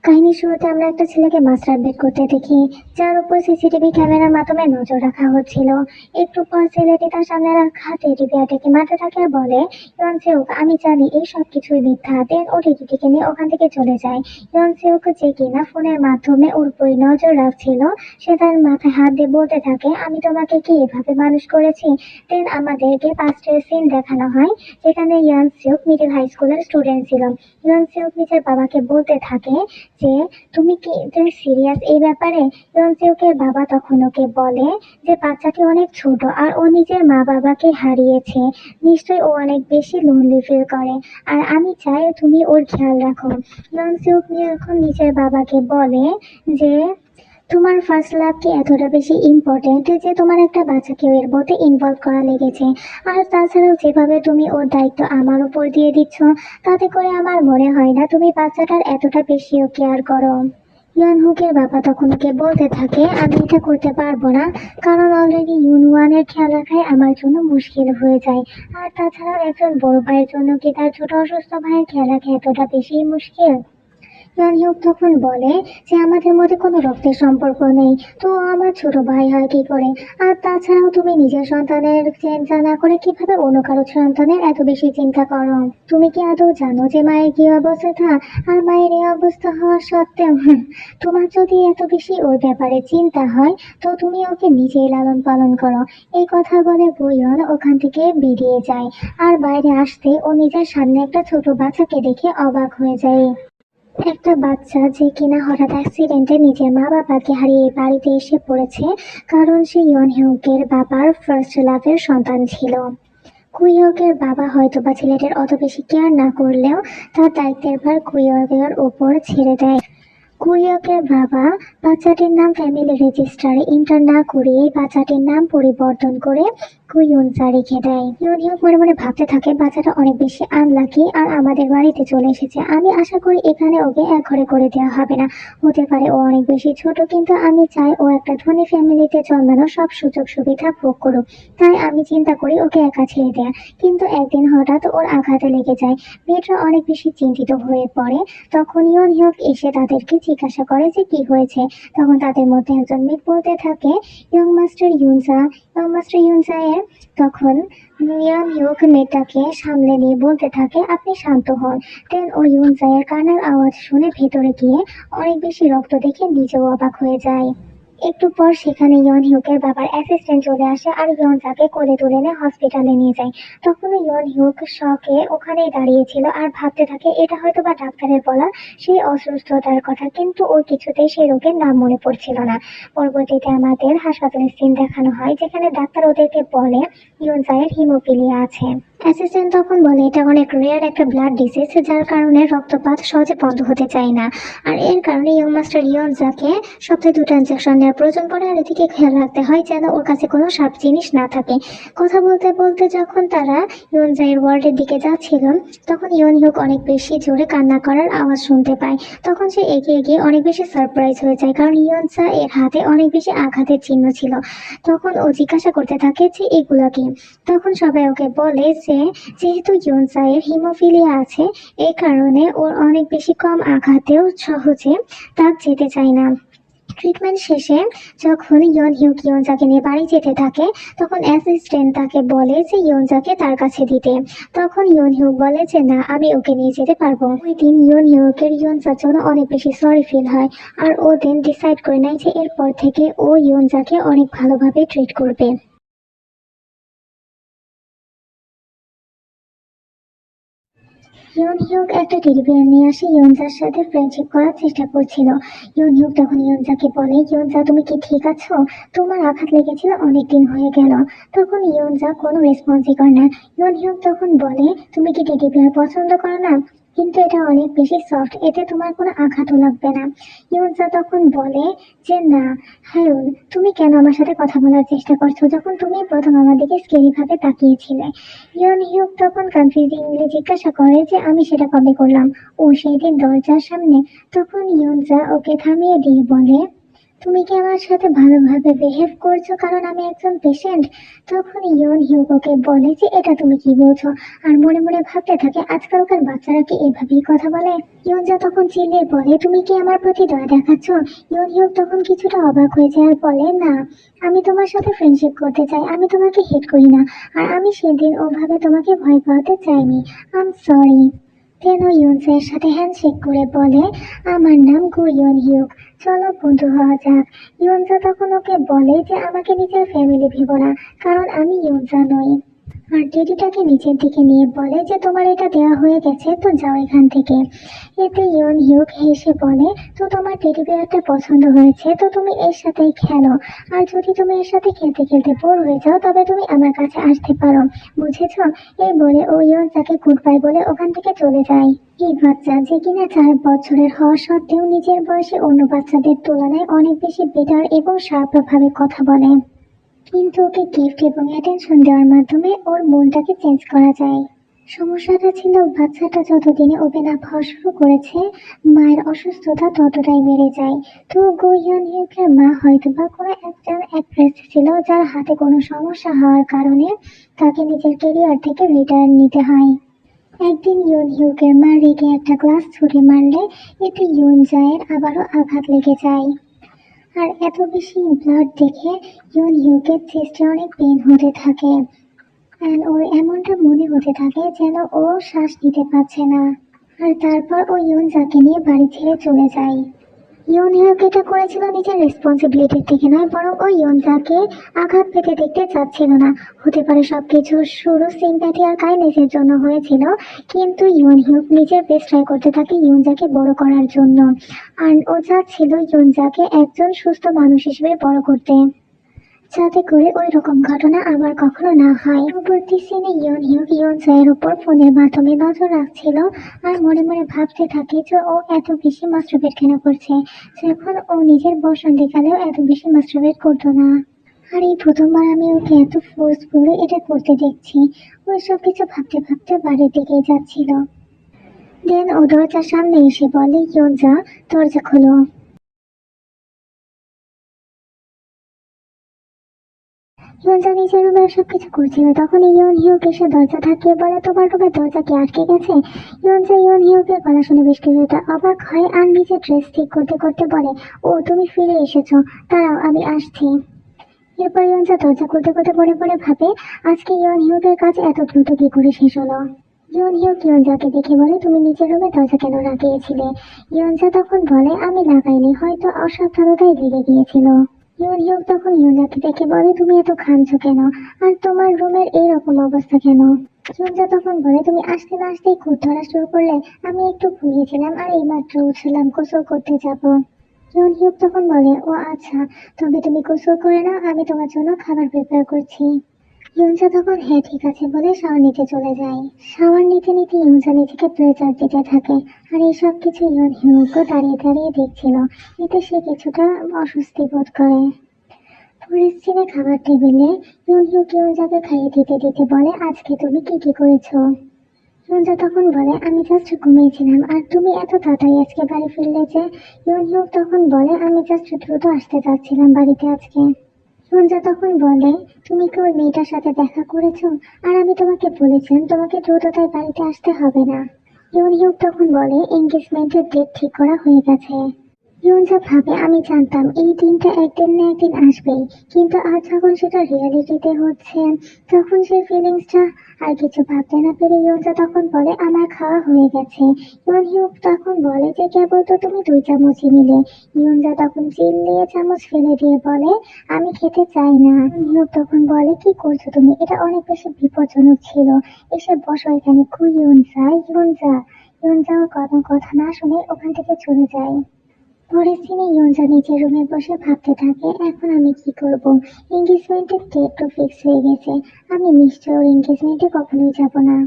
কাহিনীর শুরুতে আমরা একটা ছেলেকে মাস্টার বেড করতে দেখি, যার উপর সিসিটিভি ক্যামেরার মাধ্যমে নজর রাখা হচ্ছিল। একটু পর ছেলেটি তার সামনে রাখা টেডি বিয়ারটাকে মারতে থাকে আর বলে, ইয়নসেউক, আমি জানি এই সব কিছুই মিথ্যা। দেন ও টেডিটিকে নিয়ে ওখান থেকে চলে যায়। ইয়নসেউক, যে কিনা ফোনের মাধ্যমে ওর উপর নজর রাখছিল, সে তার মাথায় হাত দিয়ে বলতে থাকে, আমি তোমাকে কি এভাবে মানুষ করেছি? দেন আমাদেরকে পাস্টের সিন দেখানো হয়, যেখানে ইয়নসেউক মিডল হাই স্কুলের স্টুডেন্ট ছিল। ইয়নসেউক নিজের বাবাকে বলতে থাকে যে, তুমি কি সিরিয়াস এই ব্যাপারে? ইয়নসেউকের বাবা তখন ওকে বলে যে বাচ্চাটি অনেক ছোট আর ও নিজের মা বাবাকে হারিয়েছে, নিশ্চয়ই ও অনেক বেশি লোনলি ফিল করে, আর আমি চাই তুমি ওর খেয়াল রাখো। ইয়নসেউক যখন নিজের বাবাকে বলে যে, তোমার ফার্স্ট লাভ কি এতটা বেশি ইম্পর্টেন্ট যে তোমার একটা বাচ্চাকে এর মধ্যে ইনভলভ করা লেগেছে? আর তাছাড়াও যেভাবে তুমি ওর দায়িত্ব আমার উপর দিয়ে দিচ্ছ, তাতে করে আমার মনে হয় না তুমি বাচ্চাটার এতটা বেশিও কেয়ার করো। ইয়ানহুকের বাবা তখন ওকে বলতে থাকে, আমি এটা করতে পারবো না, কারণ অলরেডি ইউনওয়ানের খেয়াল রাখাই আমার জন্য মুশকিল হয়ে যায়। আর তাছাড়াও একজন বড় ভাইয়ের জন্য কি তার ছোট অসুস্থ ভাইয়ের খেয়াল রাখা এতটা বেশি মুশকিল? ইয়ানহিউক তখন বলে যে আমাদের মধ্যে কোনো রক্তের সম্পর্ক নেই, তো ও আমার ছোট ভাই হয় কি করে? আর তাছাড়াও তুমি নিজের সন্তানের চিন্তা না করে কিভাবে অন্য কারো সন্তানের এত বেশি চিন্তা করো? তুমি কি আদৌ জানো যে মায়ের কি অবস্থা? আর মায়ের এই অবস্থা হওয়া সত্ত্বেও তোমার যদি এত বেশি ওর ব্যাপারে চিন্তা হয়, তো তুমি ওকে নিজেই লালন পালন করো। এই কথা বলে বুইয়ন ওখান থেকে বেরিয়ে যায়। আর বাইরে আসতে ও নিজের সামনে একটা ছোট বাচ্চাকে দেখে অবাক হয়ে যায়। একটা বাচ্চা যে কিনা হঠাৎ অ্যাক্সিডেন্টে নিজের মা বাবাকে হারিয়ে এই বাড়িতে এসে পড়েছে, কারণ সে ইয়নহেউকের বাবার ফার্স্ট লাভের সন্তান ছিল। কুইহকের বাবা হয়তোবা ছেলেটার অত বেশি কেয়ার না করলেও তার দায়িত্বের ভার কুইহকের ওপর ছেড়ে দেয়। কুইহকের বাবা বাচ্চাটির নাম ফ্যামিলি রেজিস্টারে এন্টার না করিয়ে বাচ্চাটির নাম পরিবর্তন করে কুইউনসা রেখে দেয়। ইউনিয়ক মনে মনে ভাবতে থাকে, বাচ্চাটা অনেক বেশি আনলাকি আর আমাদের বাড়িতে চলে এসেছে। আমি আশা করি এখানে ওকে এক ঘরে করে দেওয়া হবে না। হতে পারে ও অনেক বেশি ছোট, কিন্তু আমি চাই ও একটা ধনী ফ্যামিলিতে জন্মানো, সব সুযোগ সুবিধা ভোগ করুক। তাই আমি চিন্তা করি ওকে একা ছেড়ে দেয়া। কিন্তু একদিন হঠাৎ ওর আঘাতে লেগে যায়। মেয়েটা অনেক বেশি চিন্তিত হয়ে পড়ে। তখন ইয়নহিউক এসে তাদেরকে জিজ্ঞাসা করে যে কি হয়েছে। তখন তাদের মধ্যে একজন মেয়ে বলতে থাকে, ইয়ং মাস্টার ইউনসা। ইয়ং মাস্টার ইউনসা এর তখন ইয়নহিউক মেয়েটাকে সামলে নিয়ে বলতে থাকে, আপনি শান্ত হন। দেন ও ইউনসা এর কান্নার আওয়াজ শুনে ভেতরে গিয়ে অনেক বেশি রক্ত দেখে নিজেও অবাক হয়ে যায়। একটু পর সেখানে ইয়নহিউকের বাবার অ্যাসিস্ট্যান্ট চলে আসে আর ইয়নজাকে কোলে তুলে নিয়ে হসপিটালে নিয়ে যায়। তখন ইয়নহিউক শকে ওখানেই দাঁড়িয়েছিল আর ভাবতে থাকে এটা হয়তো বা ডাক্তারের বলা সেই অসুস্থতার কথা, কিন্তু ওর কিছুতেই সেই রোগের নাম মনে পড়ছিল না। পরবর্তীতে আমাদের হাসপাতালের সিন দেখানো হয়, যেখানে ডাক্তার ওদেরকে বলে ইয়নজায়ের হিমোফিলিয়া আছে। অ্যাসিস্ট্যান্ট তখন বলে এটা অনেক রেয়ার একটা ব্লাড ডিজিজ, যার কারণে রক্তপাত সহজে বন্ধ হতে চায় না। আর এর কারণে ইয়ং মাস্টার ইয়নজাকে সপ্তাহে 2টা ইনজেকশন নেওয়ার প্রয়োজন পড়ে। আর এদিকে খেয়াল রাখতে হয় যেন ওর কাছে কোনো শার্প জিনিস না থাকে। কথা বলতে বলতে যখন তারা ইয়নজায়ের ওয়ার্ডের দিকে যাচ্ছিল, তখন ইয়নহিউক অনেক বেশি জোরে কান্না করার আওয়াজ শুনতে পায়। তখন সে এগিয়ে গিয়ে অনেক বেশি সারপ্রাইজ হয়ে যায়, কারণ ইয়নজা এর হাতে অনেক বেশি আঘাতের চিহ্ন ছিল। তখন ও জিজ্ঞাসা করতে থাকে যে এগুলো কি। তখন সবাই ওকে বলে যে যেহেতু ইয়নজা এর হিমোফিলিয়া আছে, এই কারণে ওর অনেক বেশি কম আঘাতেও সহজে দাগ যেতে চায় না। ট্রিটমেন্ট শেষে যখন ইয়নহিউক ইয়নজাকে নিয়ে বাড়ি যেতে থাকে, তখন অ্যাসিস্ট্যান্ট তাকে বলে যে ইয়নজাকে তার কাছে দিতে। তখন ইয়নহিউক বলে যে না, আমি ওকে নিয়ে যেতে পারবো। ওই দিন ইয়নহিউকের ইয়নজার জন্য অনেক বেশি সরি ফিল হয়। আর ও দিন ডিসাইড করে নেয় যে এরপর থেকে ও ইয়নজাকে অনেক ভালোভাবে ট্রিট করবে। ইয়নহিউক একটা টেডি বিয়ার নিয়ে আসে ইয়নজার সাথে ফ্রেন্ডশিপ করার চেষ্টা করছিল। ইয়নহিউক তখন ইয়নজাকে বলে, ইয়নজা তুমি কি ঠিক আছো? তোমার আঘাত লেগেছিল অনেকদিন হয়ে গেল। তখন ইয়নজা কোনো রেসপন্সই করে না। ইয়নহিউক তখন বলে, তুমি কি টেডি বিয়ার পছন্দ করো না? কিন্তু এটা অনেক বেশি সফট, এতে তোমার কোনো আঘাতও লাগবে না। ইয়নজা তখন বলে যে না, হায়ুন, তুমি কেন আমার সাথে কথা বলার চেষ্টা করছো, যখন তুমি প্রথম আমার দিকে স্কেরি ভাবে তাকিয়েছিলে? ইয়নহিউক তখন কনফিউজিংলি জিজ্ঞাসা করে যে আমি সেটা কবে করলাম? ও সেই দিন দরজার সামনে। তখন ইয়নজা ওকে থামিয়ে দিয়ে বলে, তুমি কি আমার সাথে ভালোভাবে বিহেভ করছো কারণ আমি একজন পেশেন্ট? তখন ইয়ন হিউগোকে বলে যে এটা তুমি কি বলছো, আর মনে মনে ভাবতে থাকে আজকালকার বাচ্চারা কি এভাবেই কথা বলে। ইয়নজা তখন চিল্লিয়ে বলে তুমি কি আমার প্রতি দয়া দেখাচ্ছ? ইয়ন হিউগ তখন কিছুটা অবাক হয়ে যায় আর বলে না, আমি তোমার সাথে ফ্রেন্ডশিপ করতে চাই, আমি তোমাকে হেট করি না, আর আমি সেদিন ওভাবে তোমাকে ভয় পাওয়াতে চাইনি, আই এম সরি। তেন ইয়নসের সাথে হ্যান্ডশেক করে বলে আমার নাম গু ইয়ন হিউক, চলো বন্ধু হওয়া যাক। ইয়নজা তখন ওকে বলে যে আমাকে নিজের ফ্যামিলি ভেবো না, কারণ আমি ইয়নজা নই। আর টেডিটাকে নিচের দিকে নিয়ে বলে যে তোমার এটা দেওয়া হয়ে গেছে, তো যাও এখান থেকে। এতে ইয়ন হিউক হেসে বলে তো তোমার টেডি বিয়ারটা পছন্দ হয়েছে, তো তুমি এর সাথেই খেলো, আর যদি তুমি এর সাথে খেলতে খেলতে বোর হয়ে যাও তবে তুমি আমার কাছে আসতে পারো, বুঝেছো? এই বলে ও ইয়নজাকে গুড বাই বলে ওখান থেকে চলে যায়। এই বাচ্চা যে কিনা 4 বছরের হওয়া সত্ত্বেও নিজের বয়সে অন্য বাচ্চাদের তুলনায় অনেক বেশি বেটার এবং শার্প ভাবে কথা বলে, কিন্তু ওকে গিফট এবং অ্যাটেনশন দেওয়ার মাধ্যমে ওর মনটাকে চেঞ্জ করা যায়। সমস্যাটা ছিল বাচ্চাটা যতদিনে ওপেন আপ হওয়া শুরু করেছে, মায়ের অসুস্থতা ততটাই বেড়ে যায়। তো গো ইয়ন হিউকের মা হয়তোবা কোনো একজন অ্যাক্ট্রেস ছিল যার হাতে কোনো সমস্যা হওয়ার কারণে তাকে নিজের কেরিয়ার থেকে রিটায়ার নিতে হয়। একদিন ইয়ন হিউকের মা রেগে একটা গ্লাস ছুঁড়ে মারলে এতে ইয়ন জায়ের আবারও আঘাত লেগে যায়। আর এত বেশি ব্লাড দেখে ইয়ন হিউকের চেস্টে অনেক পেন হতে থাকে, আর ওর এমনটা মনে হতে থাকে যেন ও শ্বাস নিতে পারছে না। আর তারপর ও ইয়নজাকে নিয়ে বাড়ি ছেড়ে চলে যায়। ইয়ন হিউক এটা করেছিল নিজের রেসপন্সিবিলিটির থেকে নয়, বরং ও ইয়নজাকে আঘাত পেতে দেখতে চাচ্ছিল না। হতে পারে সবকিছুর শুরু সিম্প্যাথি আর কাইন্ডনেসের জন্য হয়েছিল, কিন্তু ইয়ন হিউক নিজের বেস্ট ট্রাই করতে থাকে ইয়নজাকে বড় করার জন্য। আর ও চাচ্ছিল ইয়নজাকে একজন সুস্থ মানুষ হিসেবে বড় করতে, যাতে করে ওই রকম ঘটনা আবার কখনো না হয়। পরবর্তী সিনে ইয়ন হিউক ইয়নজায়ের উপর ফোনের মাধ্যমে নজর রাখছিল, আর মনে মনে ভাবতে থাকে যে ও এত বেশি মাস্টারবেট কেন করছে, যখন ও নিজের বসন্তীকালেও এত বেশি মাস্টারবেট করতো না। আর এই প্রথমবার আমি ওকে এত ফোর্সফুলি এটা করতে দেখছি। ওই সব কিছু ভাবতে ভাবতে বাড়ির দিকে যাচ্ছিল। দেন ও দরজার সামনে এসে বলে ইয়নজা, দরজা খোলো। ইয়নজা নিজের রুমে সবকিছু করছিল, তখন ইয়ন হিউক এসে দরজা ধাক্কিয়ে বলে তোমার রুমের দরজা কি আটকে গেছে? ইয়নজা ইয়ন হিউকের গলা শুনে বেশ কিছুটা অবাক হয় আর নিজের ড্রেস ঠিক করতে করতে বলে ও তুমি ফিরে এসেছো, দাঁড়াও আমি আসছি। এরপর ইয়নজা দরজা খুলতে খুলতে মনে মনে ভাবে আজকে ইয়ন হিউকের কাজ এত দ্রুত কি করে শেষ হলো। ইয়ন হিউক ইয়নজাকে দেখে বলে তুমি নিজের রুমে দরজা কেন লাগিয়েছিলে? ইয়নজা তখন বলে আমি লাগাইনি, হয়তো অসাবধানতায় লেগে গিয়েছিল। ইয়ন হিউক তখন ইয়নজাকে দেখে বলে তুমি এত ঘামছো কেন, আর তোমার রুমের এইরকম অবস্থা কেন? ইয়নজা তখন বলে তুমি আসতে না আসতেই খুঁত ধরা শুরু করলে, আমি একটু ঘুমিয়েছিলাম আর এইমাত্র উঠলাম, গোসল করতে যাব। ইয়ন হিউক তখন বলে ও আচ্ছা, তবে তুমি গোসল করে নাও, আমি তোমার জন্য খাবার প্রিপেয়ার করছি। ইয়নজা তখন হ্যাঁ ঠিক আছে বলে শাওয়ার নিতে চলে যায়। শাওয়ার নিতে নিতে ইয়নজা নিজেকে প্লেজার দিতে থাকে, আর এইসব কিছু ইয়ন হিউকও দাঁড়িয়ে দাঁড়িয়ে দেখছিল। এতে সে কিছুটা অস্বস্তি বোধ করে। পরের সিনে খাবার টেবিলে ইয়ন হিউক ইয়নজাকে খাইয়ে দিতে দিতে বলে আজকে তুমি কি কি করেছো? ইয়নজা তখন বলে আমি জাস্ট ঘুমিয়েছিলাম, আর তুমি এত তাড়াতাড়ি আজকে বাড়ি ফিরলে যে? ইয়ন হিউক তখন বলে আমি জাস্ট দ্রুত আসতে চাচ্ছিলাম বাড়িতে আজকে। সঞ্জয় তখন বলে তুমি কি ওই মেয়েটার সাথে দেখা করেছো? আর আমি তোমাকে বলেছিলাম তোমাকে দ্রুততায় বাড়িতে আসতে হবে না। ইয়ন হিউক তখন বলে এঙ্গেজমেন্টের ডেট ঠিক করা হয়ে গেছে। ইয়নজা ভাবে আমি জানতাম এই দিনটা একদিন না একদিন আসবেই, কিন্তু আজ যখন সেটা রিয়ালিটিতে হচ্ছে তখন সেই ফিলিংসটা আর কিছু ভাবতে না পেরে ইয়নজা তখন বলে আমার খাওয়া হয়ে গেছে। ইয়ন হিউক তখন বলে যে কেবল তো তুমি 2 চামচই নিলে। ইয়নজা তখন চিল্লিয়ে চামচ ফেলে দিয়ে বলে আমি খেতে চাই না। ইয়ন হিউক তখন বলে কি করছো তুমি, এটা অনেক বেশি বিপজ্জনক ছিল, এসে বসো এখানে। ইয়নজা ইয়নজা ইয়নজা ওর কোনো কথা না শুনে ওখান থেকে চলে যায়। পরের সিনে ইয়নজা নিজের রুমে বসে ভাবতে থাকে এখন আমি কি করব। এঙ্গেজমেন্টের ডেট তো ফিক্স হয়ে গেছে, আমি নিশ্চয় ওর এঙ্গেজমেন্টে কখনোই যাব না।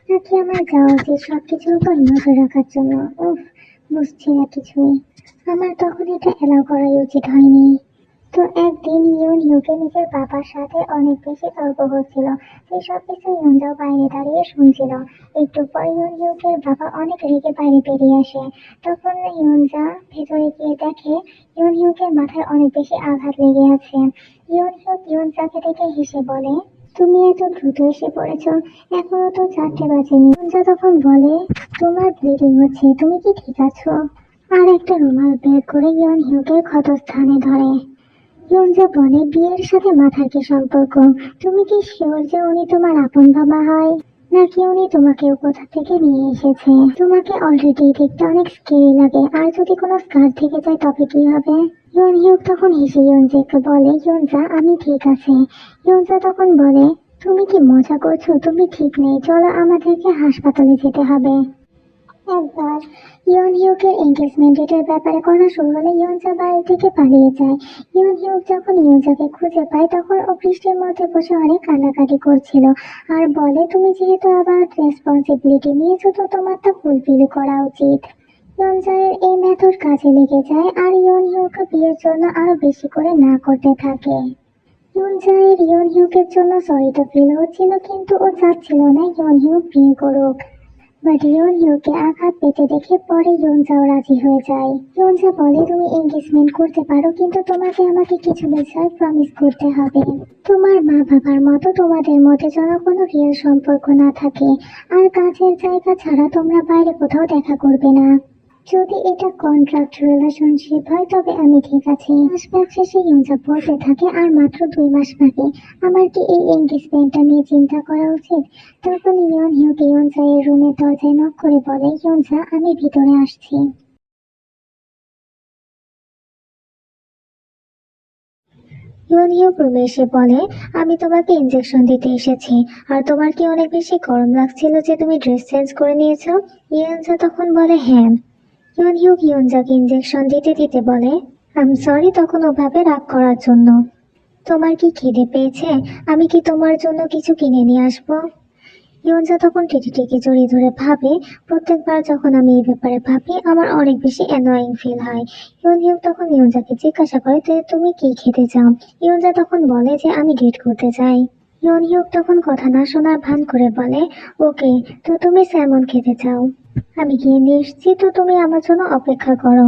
নাকি আমার যাওয়া উচিত সবকিছুর উপর নজর রাখার জন্য? উফ, বুঝছি না কিছুই। আমার তখন এটা এলাও করাই উচিত হয়নি। তো একদিন ইউন হিউকে নিজের বাবার সাথে অনেক বেশি তর্ক হচ্ছিল। সেই সব কিছু ইউনজাও বাইরে দাঁড়িয়ে শুনছিল। একটু পর ইউন হিউকের বাবা অনেক রেগে বাইরে বেরিয়ে আসে। তখন ইউনজা ভেতরে গিয়ে দেখে ইউন হিউকের মাথায় অনেক বেশি আঘাত লেগে আছে। ইউন হিউক ইউনজাকে দেখে হেসে বলে, তুমি এত দ্রুত এসে পড়েছো, এখনো তো 4টে বাজেনি। ইউনজা তখন বলে, তোমার ব্লিডিং হচ্ছে, তুমি কি ঠিক আছো? আর একটা রুমাল বের করে ইউন হিউকের ক্ষতস্থানে ধরে। ইয়ঞ্জা বলে, বিয়ের সাথে মাথার কি সম্পর্ক? তুমি কি শিওর যে উনি তোমার আপন বাবা হয়, নাকি উনি তোমাকে কোথা থেকে নিয়ে এসেছে? তোমাকে অলরেডি দেখতে অনেক স্কেরি লাগে, আর যদি কোনো স্কার থেকে যায় তবে কি হবে? ইয়ন হিউক তখন হেসে ইয়ঞ্জাকে বলে, ইয়ঞ্জা আমি ঠিক আছে। ইয়ঞ্জা তখন বলে, তুমি কি মজা করছো? তুমি ঠিক নেই, চলো আমাদেরকে হাসপাতালে যেতে হবে। একবার ইয়ন হিউকের এঙ্গেজমেন্ট ডেটের ব্যাপারে কথা শুরু হলে ইয়নজা বাড়ি থেকে পালিয়ে যায়। ইয়ন হিউক যখন ইয়নজাকে খুঁজে পায় তখন ও বৃষ্টির মধ্যে বসে অনেক কান্নাকাটি করছিল, আর বলে, তুমি যেহেতু আবার রেসপন্সিবিলিটি নিয়েছো তো তোমার তা ফুলফিল করা উচিত। ইয়নজায়ের এই মেথড কাজে লেগে যায়, আর ইয়ন হিউকে বিয়ের জন্য আরো বেশি করে না করতে থাকে। ইয়নজায়ের ইয়ন হিউকের জন্য সরি তো ফিল হচ্ছিল, কিন্তু ও চাচ্ছিল না ইয়ন হিউক বিয়ে করুক। বাট ইয়ন হিউকে আঘাত পেতে দেখে পরে ইয়নজাও রাজি হয়ে যায়। ইয়নজা বলে, তুমি এঙ্গেজমেন্ট করতে পারো, কিন্তু তোমাকে আমাকে কিছু বিষয় প্রমিস করতে হবে। তোমার মা বাবার মতো তোমাদের মধ্যে যেন কোনো রিয়েল সম্পর্ক না থাকে, আর কাজের জায়গা ছাড়া তোমরা বাইরে কোথাও দেখা করবে না। যদি এটা কন্ট্রাক্ট রিলেশনশিপ হয় তবে আমি ঠিক আছি। মাস শেষে ইয়নজা বলতে থাকে, আর মাত্র 2 মাস বাকি, আমার কি এই এঙ্গেজমেন্টটা নিয়ে চিন্তা করা উচিত? তখন ইয়ন হিউক ইয়নজা এর রুমের দরজায় নক করে বলে, ইয়নজা আমি ভিতরে আসছি। ইয়ন হিউক রুমে এসে বলে, আমি তোমাকে ইনজেকশন দিতে এসেছি। আর তোমার কি অনেক বেশি গরম লাগছিল যে তুমি ড্রেস চেঞ্জ করে নিয়েছো? ইয়নজা তখন বলে, হ্যাঁ। ইয়ন হিউক ইয়নজাকে ইনজেকশন দিতে দিতে বলে, আম সরি তখন ওভাবে রাগ করার জন্য। তোমার কি খিদে পেয়েছে? আমি কি তোমার জন্য কিছু কিনে নিয়ে আসবো? ইয়নজা তখন টিকিটিকি জড়িয়ে ধরে ভাবে, প্রত্যেকবার যখন আমি এই ব্যাপারে ভাবি আমার অনেক বেশি অ্যানোয়িং ফিল হয়। ইয়ন হিউক তখন ইয়নজাকে জিজ্ঞাসা করে, যে তুমি কি খেতে চাও? ইয়নজা তখন বলে যে আমি ডেট করতে চাই। ইয়ন হিউক তখন কথা না শোনার ভান করে বলে, ওকে, তো তুমি স্যামন খেতে চাও, আমি গিয়ে নিয়ে এসছি, তো তুমি আমার জন্য অপেক্ষা করো।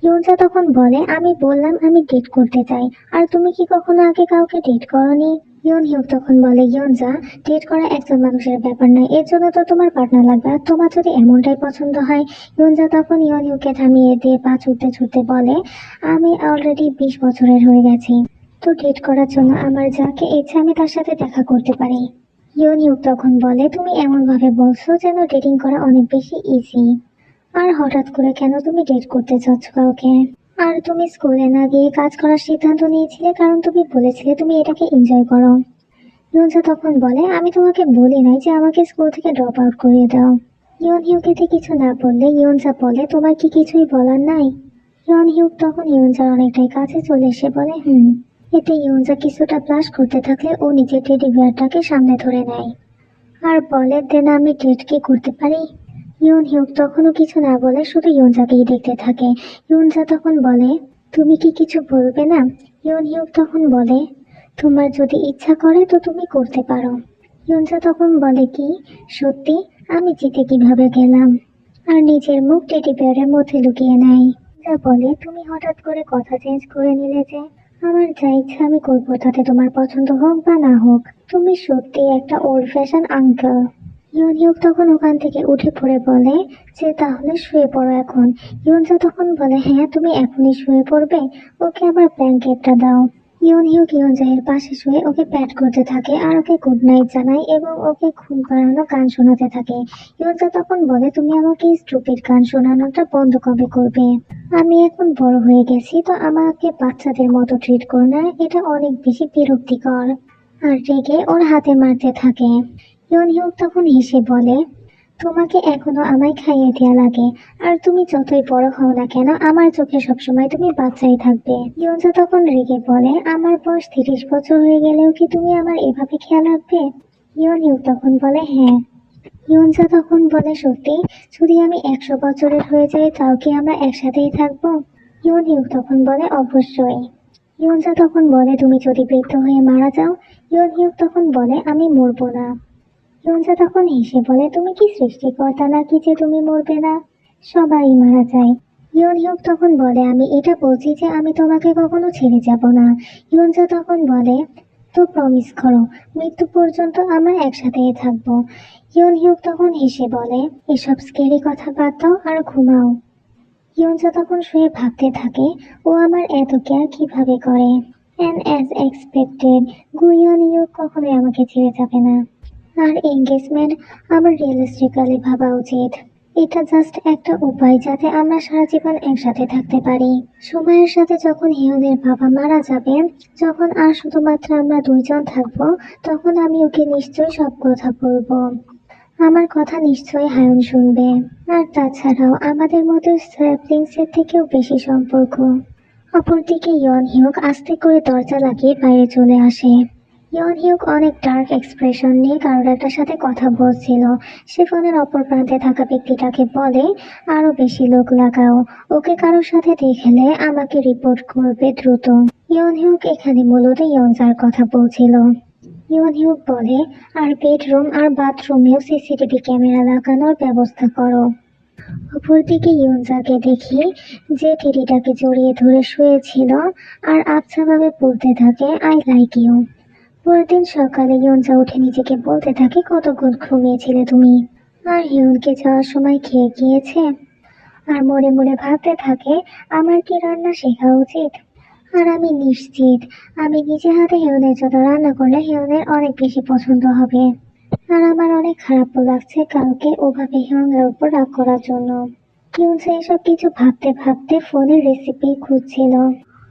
ইয়নজা তখন বলে, আমি বললাম আমি ডেট করতে চাই, আর তুমি কি কখনো আগে কাউকে ডেট করোনি? ইয়ন হিউক তখন বলে, ইয়নজা, ডেট করা একজন মানুষের ব্যাপার নয়, এর জন্য তো তোমার পার্টনার লাগবে, আর তোমার যদি এমনটাই পছন্দ হয়। ইয়নজা তখন ইয়ন হিউকে থামিয়ে দিয়ে পা ছুটতে ছুটতে বলে, আমি অলরেডি 20 বছরের হয়ে গেছি, তো ডেট করার জন্য আমার যাকে ইচ্ছা আমি তার সাথে দেখা করতে পারি। ইয়ন হিউক তখন বলে, তুমি এমন ভাবে বলছো যেন ডেটিং করা অনেক বেশি ইজি। আর হঠাৎ করে কেন তুমি ডেট করতে চাচ্ছ কাউকে? আর তুমি স্কুলে না গিয়ে কাজ করার সিদ্ধান্ত নিয়েছিলে কারণ তুমি বলেছিলে তুমি এটাকে এনজয় করো। ইয়নজা তখন বলে, আমি তোমাকে বলি নাই যে আমাকে স্কুল থেকে ড্রপ আউট করিয়ে দাও। ইয়ন হিউকে কিছু না বললে ইয়নজা বলে, তোমার কি কিছুই বলার নাই? ইয়ন হিউক তখন ইয়নজার অনেকটাই কাছে চলে এসে বলে, হুম। এতে ইয়নজা কিছুটা ব্লাশ করতে থাকলে ও নিজের টেডি বিয়ারটাকে সামনে ধরে নেয়, আর বলে, দেন আমি ডেট কি করতে পারি? ইয়ন হিউক তখনও কিছু না বলে শুধু ইয়নজাকেই দেখতে থাকে। ইয়নজা তখন বলে, তুমি কি কিছু বলবে না? ইয়ন হিউক তখন বলে, তোমার যদি ইচ্ছা করে তো তুমি করতে পারো। ইয়নজা তখন বলে, কি সত্যি? আমি জিতে কিভাবে গেলাম? আর নিজের মুখ টেডি বিয়ারের মধ্যে লুকিয়ে নেয়। যা বলে, তুমি হঠাৎ করে কথা চেঞ্জ করে নিলে যে? আমার যা ইচ্ছা আমি করবো, তাতে তোমার পছন্দ হোক বা না হোক। তুমি সত্যি একটা ওল্ড ফ্যাশন আঙ্কেল। ইউনিয়ক তখন ওখান থেকে উঠে পড়ে বলে, যে তাহলে শুয়ে পড়ো এখন। ইয়নজা তখন বলে, হ্যাঁ তুমি এখনই শুয়ে পড়বে? ওকে আবার ব্ল্যাঙ্কেটটা দাও। ইউনিয়ক ইয়নজাহের পাশে শুয়ে ওকে প্যাট করতে থাকে, আর ওকে গুড নাইট জানায় এবং ওকে ঘুম পাড়ানো গান শোনাতে থাকে। ইয়নজা তখন বলে, তুমি আমাকে স্টুপিড গান শোনানোটা বন্ধ কবে করবে? আমি এখন বড় হয়ে গেছি, তো আমাকে বাচ্চাদের মতো ট্রিট করো না, এটা অনেক বেশি বিরক্তিকর। আর রেগে ওর হাতে মারতে থাকে। ইয়ন হিউক তখন হেসে বলে, তোমাকে এখনো আমায় খাইয়ে দেয়া লাগে, আর তুমি যতই বড় হও না কেন আমার চোখে সবসময় তুমি বাচ্চাই থাকবে। ইয়নজা তখন রেগে বলে, আমার বয়স 30 বছর হয়ে গেলেও কি তুমি আমার এভাবে খেয়াল রাখবে? ইয়ন হিউক তখন বলে, হ্যাঁ। ইয়নজা তখন বলে, সত্যি? যদি আমি 100 বছরের হয়ে যাই তাও কি আমরা একসাথেই থাকবো? ইয়ন হিউক তখন বলে, অবশ্যই। ইয়ঞ্জা তখন বলে তুমি যদি বৃদ্ধ হয়ে মারা যাও। ইয়ন হিউক তখন বলে আমি মরবো না। ইয়ঞ্জা তখন হেসে বলে তুমি কি সৃষ্টিকর্তা নাকি যে তুমি মরবে না, সবাই মারা যায়। ইয়ন হিউক তখন বলে আমি এটা বলছি যে আমি তোমাকে কখনো ছেড়ে যাব না। ইয়ঞ্জা তখন বলে তো প্রমিস করো মৃত্যু পর্যন্ত আমরা একসাথেই থাকবো। ইয়ন হিউক তখন হেসে বলে এসব স্কেরি কথা বাদ দাও আর ঘুমাও। ইয়ঞ্জা তখন শুয়ে ভাবতে থাকে ও আমার এত কেয়ার কিভাবে করে। অ্যান্ড অ্যাজ এক্সপেক্টেড গুইয়ন ইউক কখনোই আমাকে ছেড়ে যাবে না। আর এঙ্গেজমেন্ট আমার রিয়েলিস্টিক্যালি ভাবা উচিত। এটা জাস্ট একটা উপায় যাতে আমরা সারা জীবন একসাথে থাকতে পারি। সময়ের সাথে যখন হিয়নের বাবা মারা যাবে, যখন আর শুধুমাত্র আমরা দুইজন থাকবো, তখন আমি ওকে নিশ্চয়ই সব কথা বলবো। আমার কথা নিশ্চয়ই হায়ন শুনবে। আর তাছাড়াও আমাদের মধ্যে সিবলিংসের থেকেও বেশি সম্পর্ক। অপরদিকে ইয়ন হিউক আস্তে করে দরজা লাগিয়ে বাইরে চলে আসে। ইয়ন হিউক অনেক ডার্ক এক্সপ্রেশন নিয়ে কারোর একটার সাথে কথা বলছিল। সে ফোনের অপর প্রান্তে থাকা ব্যক্তিটাকে বলে আরো বেশি লোক লাগাও, ওকে কারোর সাথে দেখলে আমাকে রিপোর্ট করবে দ্রুত। ইয়ন হিউক এখানে মূলত ইয়নজার কথা বলছিল। ইয়ন হিউক বলে আর বেডরুম আর বাথরুমেও সিসিটিভি ক্যামেরা লাগানোর ব্যবস্থা করো। অপরদিকে ইয়নজাকে দেখি যে টেডিটাকে জড়িয়ে ধরে শুয়েছিল আর আবছাভাবে বলতে থাকে আই লাইক ইউ। পরের দিন সকালে ইয়নজা উঠে নিজেকে বলতে থাকে কতক্ষণ ঘুমিয়েছিলে তুমি, আর হিউনকে যাওয়ার সময় খেয়ে গিয়েছে। আর মনে মনে ভাবতে থাকে আমার কি রান্না শেখা উচিত। আর আমি নিশ্চিত আমি নিজে হাতে হিউনের জন্য রান্না করলে হিউনের অনেক বেশি পছন্দ হবে। আর আমার অনেক খারাপও লাগছে কালকে ওভাবে হিউনের উপর রাগ করার জন্য। ইয়নজা এসব কিছু ভাবতে ভাবতে ফোনের রেসিপি খুঁজছিল।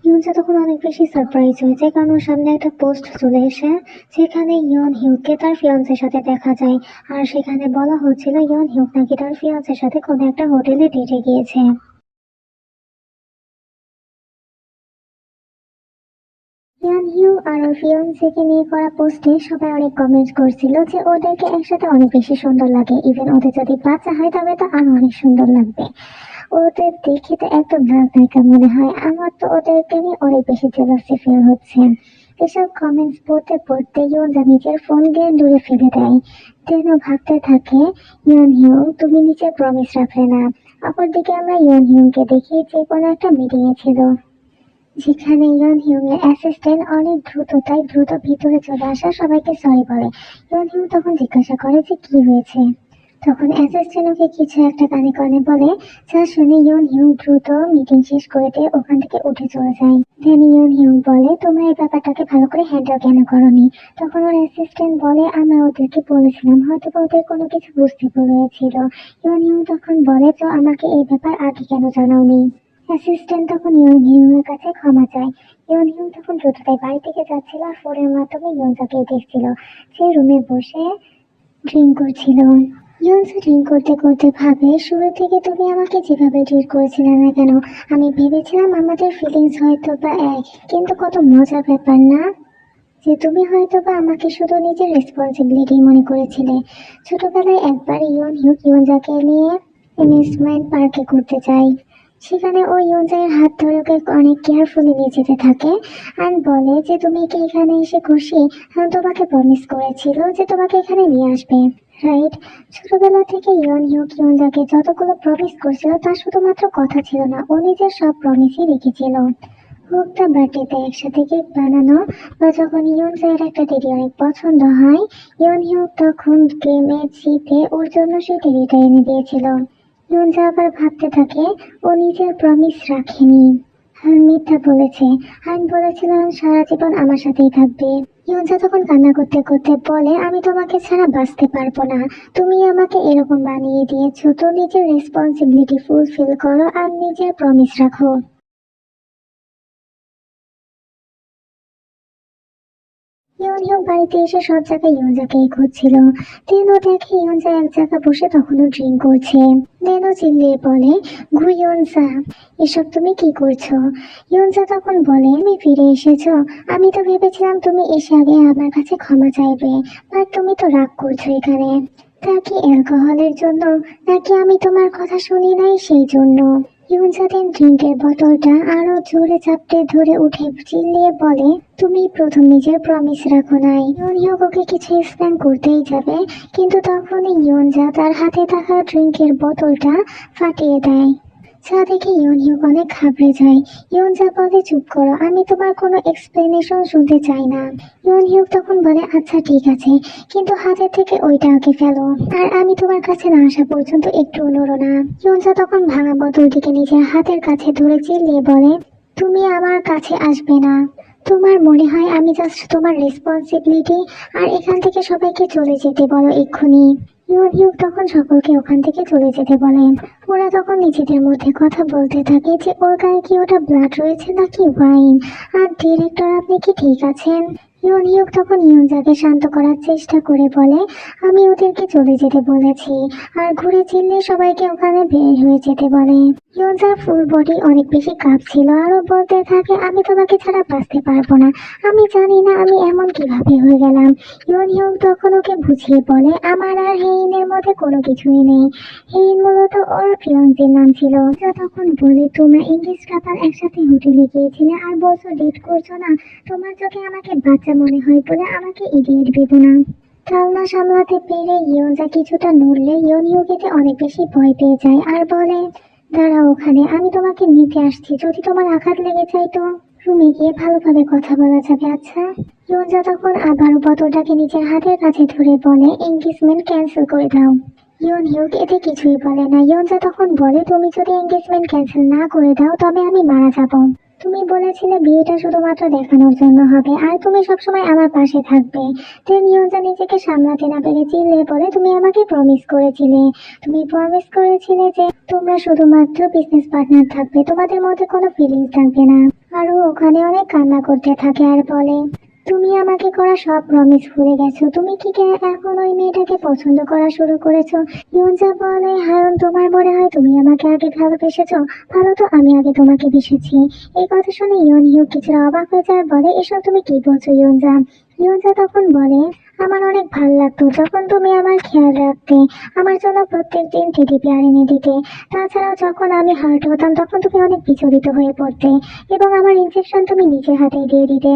ইয়নজা তখন অনেক বেশি সারপ্রাইজ হয়েছে কারণ ওর সামনে একটা পোস্ট চলে এসে যেখানে ইয়ন হিউককে তার ফিয়ান্সের সাথে দেখা যায়। আর সেখানে বলা হচ্ছিল ইয়ন হিউক নাকি তার ফিয়ান্সের সাথে কোনো একটা হোটেলে ডেটে গিয়েছে। ইয়ান হিউ আর ওর ফিয়ান্সেকে নিয়ে করা পোস্টে সবাই অনেক কমেন্ট করছিল যে ওদেরকে একসাথে অনেক বেশি সুন্দর লাগে, ইভেন ওদের যদি বাচ্চা হয় তবে তো আরো অনেক সুন্দর লাগবে। ওদের দেখে তো একদম নায়িকা মনে হয়। আমার তো ওদেরকে নিয়ে অনেক বেশি জেলাসি ফিল হচ্ছে। এসব কমেন্টস পড়তে পড়তে ইয়নজা নিজের ফোন দিয়ে দূরে ফেলে দেয়। তেনো ভাবতে থাকে ইয়ন হিউ তুমি নিজের প্রমিস রাখলে না। অপরদিকে আমরা ইয়ন হিউকে দেখি যে কোনো একটা মিটিং এ ছিল, যেখানে ইয়ন হিউং এর অ্যাসিস্ট্যান্ট অনেক দ্রুত ভিতরে চলে আসা সবাইকে সরি বলে। ইয়ন হিউং তখন জিজ্ঞাসা করে যে কি হয়েছে। তখন অ্যাসিস্ট্যান্ট ওকে কিছু একটা কানে কানে বলে, যা শুনে ইয়ন হিউং দ্রুত মিটিং শেষ করে দিয়ে ওখান থেকে উঠে চলে যায়। দেন ইয়ন হিউং বলে তোমরা এই ব্যাপারটাকে ভালো করে হ্যান্ডেল কেন করনি। তখন ওর অ্যাসিস্ট্যান্ট বলে আমরা ওদেরকে বলেছিলাম, হয়তো ওদের কোনো কিছু বুঝতে ভুল হয়েছিল। ইয়ন হিউং তখন বলে তো আমাকে এই ব্যাপার আগে কেন জানাওনি। অ্যাসিস্ট্যান্ট তখন ইয়ন হিউং এর কাছে ক্ষমা চায়। ইয়ন হিউং তখন দ্রুততায় বাড়ি থেকে যাচ্ছিল আর ফোনের মাধ্যমে ইয়নজাকে দেখছিল সে রুমে বসে ড্রিঙ্ক করছিল। ইয়নজা ড্রিঙ্ক করতে করতে ভাবে শুরু থেকে তুমি আমাকে যেভাবে ট্রিট করেছিলে না কেন, আমি ভেবেছিলাম আমাদের ফিলিংস হয়তো বা এক, কিন্তু কত মজার ব্যাপার না যে তুমি হয়তো বা আমাকে শুধু নিজের রেসপন্সিবিলিটি মনে করেছিলে। ছোটবেলায় একবার ইয়ন হিউক ইয়নজাকে নিয়ে অ্যামিউজমেন্ট পার্কে ঘুরতে যায়। সেখানে ও ইয়নজার হাত ধরে ওকে অনেক কেয়ারফুলি নিয়ে যেতে থাকে আর বলে যে তুমি কি এখানে এসে খুশি, তোমাকে প্রমিস করেছিল যে তোমাকে এখানে নিয়ে আসবে, রাইট। ছোটবেলা থেকে ইয়ন হিউক ইয়নজাকে যতগুলো প্রমিস করছিল তা শুধুমাত্র কথা ছিল না, ও নিজের সব প্রমিসই রেখেছিল। হোক তা বার্থডেতে একসাথে কেক বানানো বা যখন ইয়নজার একটা টেডি অনেক পছন্দ হয়, ইয়ন হিউক তখন গেমে জিতে ওর জন্য সেই টেডিটা এনে দিয়েছিল। ইয়নজা আবার ভাবতে থাকে ও নিজের প্রমিস রাখেনি, মিথ্যা বলেছে। আমি বলেছিলাম সারা জীবন আমার সাথেই থাকবে। ইয়নজা তখন কান্না করতে করতে বলে আমি তোমাকে ছাড়া বাঁচতে পারবো না, তুমি আমাকে এরকম বানিয়ে দিয়েছো, তো নিজের রেসপন্সিবিলিটি ফুলফিল করো আর নিজের প্রমিস রাখো। ইয়ন হিউক বাড়িতে এসে সব জায়গায় ইয়নজাকেই খুঁজছিল। দেনও দেখে ইয়নজা এক জায়গায় বসে তখনও ড্রিঙ্ক করছে। দেনও চিল্লিয়ে বলে ইয়নজা এসব তুমি কি করছো। ইয়নজা তখন বলে তুমি ফিরে এসেছো, আমি তো ভেবেছিলাম তুমি এসে আগে আমার কাছে ক্ষমা চাইবে, বাট তুমি তো রাগ করছো এখানে। তা কি অ্যালকোহলের জন্য নাকি আমি তোমার কথা শুনি নাই সেই জন্য। ইউনজাতিন ড্রিঙ্কের বোতলটা আরো জোরে চাপটে ধরে উঠে চিল্লিয়ে বলে, তুমি প্রথম নিজের প্রমিস রাখো নাই। ইউনহিউক ওকে কিছু এক্সপ্লেন করতেই যাবে, কিন্তু তখনই ইউনজা তার হাতে থাকা ড্রিঙ্কের বোতলটা ফাটিয়ে দেয়। যা দেখে ইউনহিউক অনেক ঘাবড়ে যায়। ইউনজা বলে, চুপ করো, আমি তোমার কোনো এক্সপ্লেনেশন শুনতে চাই না। ইউনহিউক তখন বলে, আচ্ছা ঠিক আছে, কিন্তু হাতের থেকে ওইটা আগে ফেলো, আর আমি তোমার কাছে না আসা পর্যন্ত একটু নড়ো না। ইউনজা তখন ভাঙা বোতলটিকে নিজের হাতের কাছে ধরে চিল্লিয়ে বলে, তুমি আমার কাছে আসবে না। তোমার মনে হয় আমি জাস্ট তোমার রেসপন্সিবিলিটি? আর এখান থেকে সবাইকে চলে যেতে বলো এক্ষুনি। ইউনহিউক তখন সকলকে ওখান থেকে চলে যেতে বলেন। ওরা তখন নিজেদের মধ্যে কথা বলতে থাকে যে ওর গায়ে কি ওটা ব্লাড রয়েছে নাকি ওয়াইন। আর ডিরেক্টর, আপনি কি ঠিক আছেন? ইউনহিউক তখন ইউনজাকে শান্ত করার চেষ্টা করে বলে, আমি ওদেরকে চলে যেতে বলেছি, আর ঘুরে চিল্লে সবাইকে ওখানে বের হয়ে যেতে বলে। ইউনজার ফুল বডি অনেক বেশি কাঁপছিল, আরও বলতে থাকে, আমি তোমাকে ছাড়া বাঁচতে পারবো না। আমি জানি না আমি এমন কিভাবে হয়ে গেলাম। ইউনহিউক তখন ওকে বুঝিয়ে বলে, আমার আর হেইনের মধ্যে কোনো কিছুই নেই। হেইন মূলত ওর ফিয়ন্সির নাম ছিল। যা তখন বলে, তোমরা ইংলিশ কাপাল একসাথে হোটেলে গিয়েছিলে আর বলছো ডেট করছো না। তোমার চোখে আমাকে বাচ্চা মনে হয় বলে আমাকে ইডিয়েট ভেবো না। ধারণা সামলাতে পেরে ইউনজা কিছুটা নড়লে ইউনহিউক এতে অনেক বেশি ভয় পেয়ে যায় আর বলে, দাঁড়াও ওখানে, আমি তোমাকে নিতে আসছি। যদি তোমার আঘাত লেগে যায় তো রুমে গিয়ে ভালোভাবে কথা বলা যাবে, আচ্ছা? ইউনজা তখন আবারও বোতলটাকে নিজের হাতের কাছে ধরে বলে, এঙ্গেজমেন্ট ক্যান্সেল করে দাও। ইউনহিউক এতে কিছুই বলে না। ইউনজা তখন বলে, তুমি যদি এঙ্গেজমেন্ট ক্যান্সেল না করে দাও তবে আমি মারা যাব। তুমি বলেছিলে বিয়েটা শুধুমাত্র দেখানোর জন্য হবে, আর তুমি সবসময় আমার পাশে থাকবে। দেন ইউনজা নিজেকে সামলাতে না পেরে চিল্লে বলে, তুমি আমাকে প্রমিস করেছিলে। তুমি প্রমিস করেছিলে যে তোমরা শুধুমাত্র বিজনেস পার্টনার থাকবে, তোমাদের মধ্যে কোনো ফিলিংস থাকবে না। আর ও ওখানে অনেক কান্না করতে থাকে আর বলে, তুমি আমাকে করা সব প্রমিস ভুলে গেছো। তুমি কি এখন ওই মেয়েটাকে পছন্দ করা শুরু করেছো? ইউনজা বলে, হায়ন, তোমার মনে হয় তুমি আমাকে আগে ভালোবেসেছো? ভালো তো আমি আগে তোমাকে বেসেছি। এই কথা শুনে ইউনহিউক কিছুটা অবাক হয়ে যায় আর বলে, এসব তুমি কি বলছো ইউনজা? ইউনজা তখন বলে, আমার অনেক ভালো লাগতো যখন তুমি আমার খেয়াল রাখতে, আমার জন্য প্রত্যেকদিন টেডি বিয়ার এনে দিতে। তাছাড়াও যখন আমি হার্ট হতাম তখন তুমি অনেক বিচলিত হয়ে পড়তে এবং আমার ইনজেকশন তুমি নিজের হাতেই দিয়ে দিতে।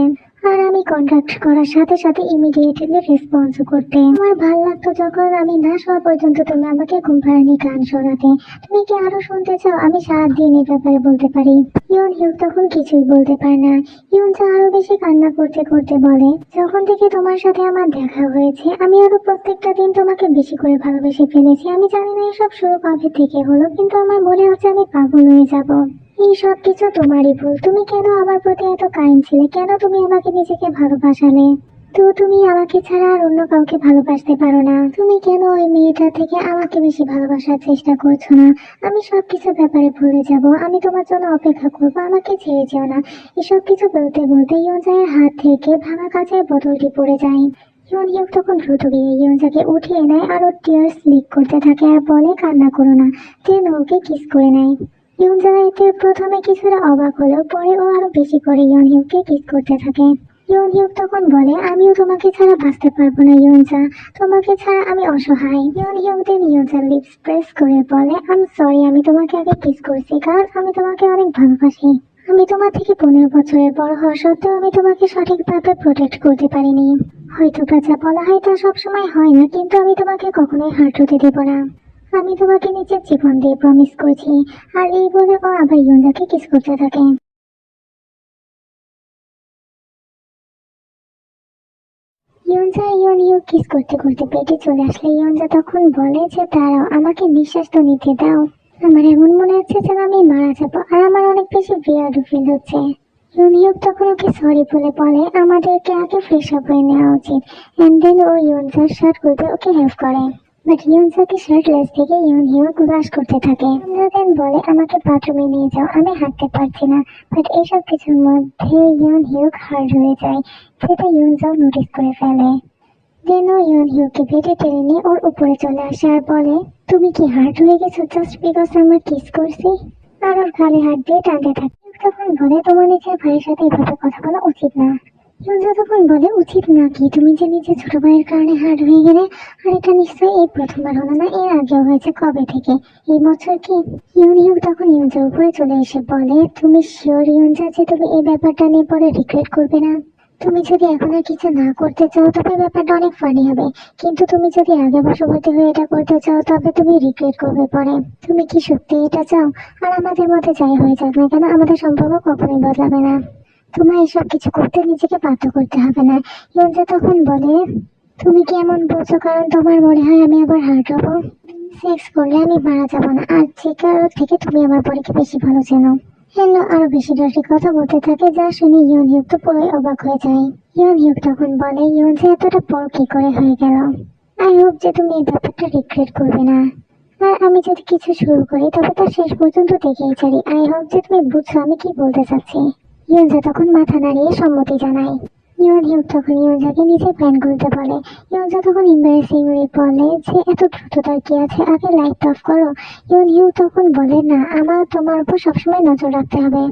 আর আমি কন্ট্যাক্ট করার সাথে সাথে ইমিডিয়েটলি রেসপন্স করতে। আমার ভালো লাগতো যখন আমি না শোয়া পর্যন্ত তুমি আমাকে ঘুম পাড়ানি গান শোনাতে। তুমি কি আরো শুনতে চাও? আমি সারাদিন এই ব্যাপারে বলতে পারি। ইউনহিউক তখন কিছুই বলতে পারে না। ইউনজা আরো বেশি কান্না করতে করতে বলে, যখন থেকে তোমার সাথে আমার দেখা হয়েছে আমি আরো প্রত্যেকটা দিন তোমাকে বেশি করে ভালোবেসে ফেলেছি। আমি জানি না এসব শুরু কবে থেকে হলো, কিন্তু আমার মনে হচ্ছে আমি পাগল হয়ে যাব। এই সব কিছু তোমারই ভুল। তুমি কেন আমার প্রতি এত কাইন্ড ছিলে? কেন তুমি আমাকে নিজেকে ভালোবাসালে? তো তুমি আমাকে ছাড়া আর অন্য কাউকে ভালোবাসতে পারো না? তুমি কেন ওই মেয়েটা থেকে আমাকে বেশি ভালোবাসার চেষ্টা করছো না? আমি সবকিছু ব্যাপারে ভুলে যাব, আমি তোমার জন্য অপেক্ষা করবো, আমাকে ছেড়ে যেও না। এসব কিছু বলতে বলতে ইউনজার হাত থেকে ভাঙা কাঁচের বোতলটি পড়ে যায়। ইউনহিউক তখন দ্রুত গিয়ে ইউনজাকে উঠিয়ে নেয় আর ওর টিয়ার্স লিক করতে থাকে আর বলে, কান্না করো না। দেন ওকে কিস করে নেয়। ইউনজা এতে প্রথমে কিছুটা অবাক হলেও পরে ও আরো বেশি করে ইউনহিউককে কিস করতে থাকে। ইউনহিউক তখন বলে, আমিও তোমাকে ছাড়া বাঁচতে পারবো না ইউনজা, তোমাকে ছাড়া আমি অসহায়। ইউনহিউক দেন ইউনজার লিপস প্রেস করে বলে, আই এম সরি, আমি তোমাকে আগে কিস করছি কারণ আমি তোমাকে অনেক ভালোবাসি। আমি তোমার থেকে 15 বছরের বড় হওয়া সত্ত্বেও আমি তোমাকে সঠিকভাবে প্রোটেক্ট করতে পারিনি। হয়তো বা যা বলা হয় তা সবসময় হয় না, কিন্তু আমি তোমাকে কখনোই হার্ট হতে দেবো না। আমি তোমাকে নিজের জীবন দিয়ে প্রমিস করছি। আর এই বলে ও আবার ইউনজাকে কিস করতে থাকে। ইউনজা ইউনহিউক কিস করতে করতে পেটে চলে আসলে ইউনজা তখন বলে যে, দাঁড়াও, আমাকে নিঃশ্বাস তো নিতে দাও। আমার এমন মনে হচ্ছে যেন আমি মারা যাবো, আর আমার অনেক বেশি বিয়ার্ড ফিল হচ্ছে। ইউনহিউক তখন ওকে সরি বলে আমাদেরকে আগে ফ্রেশ আপ হয়ে নেওয়া উচিত। এন্ড দেন ও ইউনজার শার্ট খুলতে ওকে হেল্প করে। বাট ইউনজাকে শার্টলেস থেকে ইউনহিউক ব্লাশ করতে থাকে। ইউনজা দেন বলে, আমাকে বাথরুমে নিয়ে যাও, আমি হাঁটতে পারছি না। বাট এইসব কিছুর মধ্যে ইউনহিউক হার্ড হয়ে যায়, যেটা ইউনজাও নোটিস করে ফেলে। দেন ও ইউনহিউককে বেডে টেনে নিয়ে ওর উপরে চলে আসে আর বলে, তুমি কি হার্ট হয়ে গেছো জাস্ট বিকজ আমরা কিস করছি? আর ওর গালে হাত দিয়ে টানতে থাকে। তখন বলে, তোমার নিজের ভাইয়ের সাথে এভাবে কথা বলা উচিত না। ইউনজা তখন বলে, উচিত নাকি তুমি যে নিজের ছোট ভাইয়ের কারণে হার্ট হয়ে গেলে? আর এটা নিশ্চয়ই এই প্রথমবার হলো না, এর আগেও হয়েছে। কবে থেকে? এই বছর কি? ইউনিয়ক তখন ইউনজার উপরে চলে এসে বলে, তুমি শিওর ইউনজা যে তুমি এই ব্যাপারটা নিয়ে পরে রিগ্রেট করবে না? তুমি যদি এখন আর কিছু না করতে চাও তবে ব্যাপারটা অনেক ফানি হবে, কিন্তু তুমি যদি আগে বশবর্তী হয়ে এটা করতে চাও তবে তুমি রিগ্রেট করবে পরে। তুমি কি সত্যি এটা চাও? আর আমাদের মধ্যে যাই হয়ে যাক না কেন, আমাদের সম্পর্ক কখনোই বদলাবে না। তোমার এসব কিছু করতে নিজেকে বাধ্য করতে হবে না। ইয়ঞ্জা তখন বলে, তুমি কি এমন বলছো কারণ তোমার মনে হয় আমি আবার হার্ট হবো? সেক্স করলে আমি মারা যাবো না, আর যে কারো থেকে তুমি আমার পরীকে বেশি ভালো চেনো। হ্যালো আরো বেশি ডার্টি কথা বলতে থাকে, যা শুনে ইয়ন হিউক তো পুরোই অবাক হয়ে যায়। ইয়ন হিউক তখন বলে, ইয়ঞ্জা এতটা বড় কি করে হয়ে গেল? আই হোপ যে তুমি এই ব্যাপারটা রিগ্রেট করবে না। আর আমি যদি কিছু শুরু করি তবে তার শেষ পর্যন্ত দেখেই ছাড়ি। আই হোপ যে তুমি বুঝছো আমি কি বলতে চাচ্ছি। ইয়ঞ্জা তখন মাথা নাড়িয়ে সম্মতি জানায়। ইয়ন হিউক তখন ইয়ঞ্জাকে নিজের প্ল্যান করতে বলে। ইয়ঞ্জা তখন এম্বারেসিংলি বলে যে এত দ্রুততার কি আছে, আগে লাইট অফ করো। ইয়ন হিউক তখন বলে, না, আমার তোমার উপর সবসময় নজর রাখতে হবে।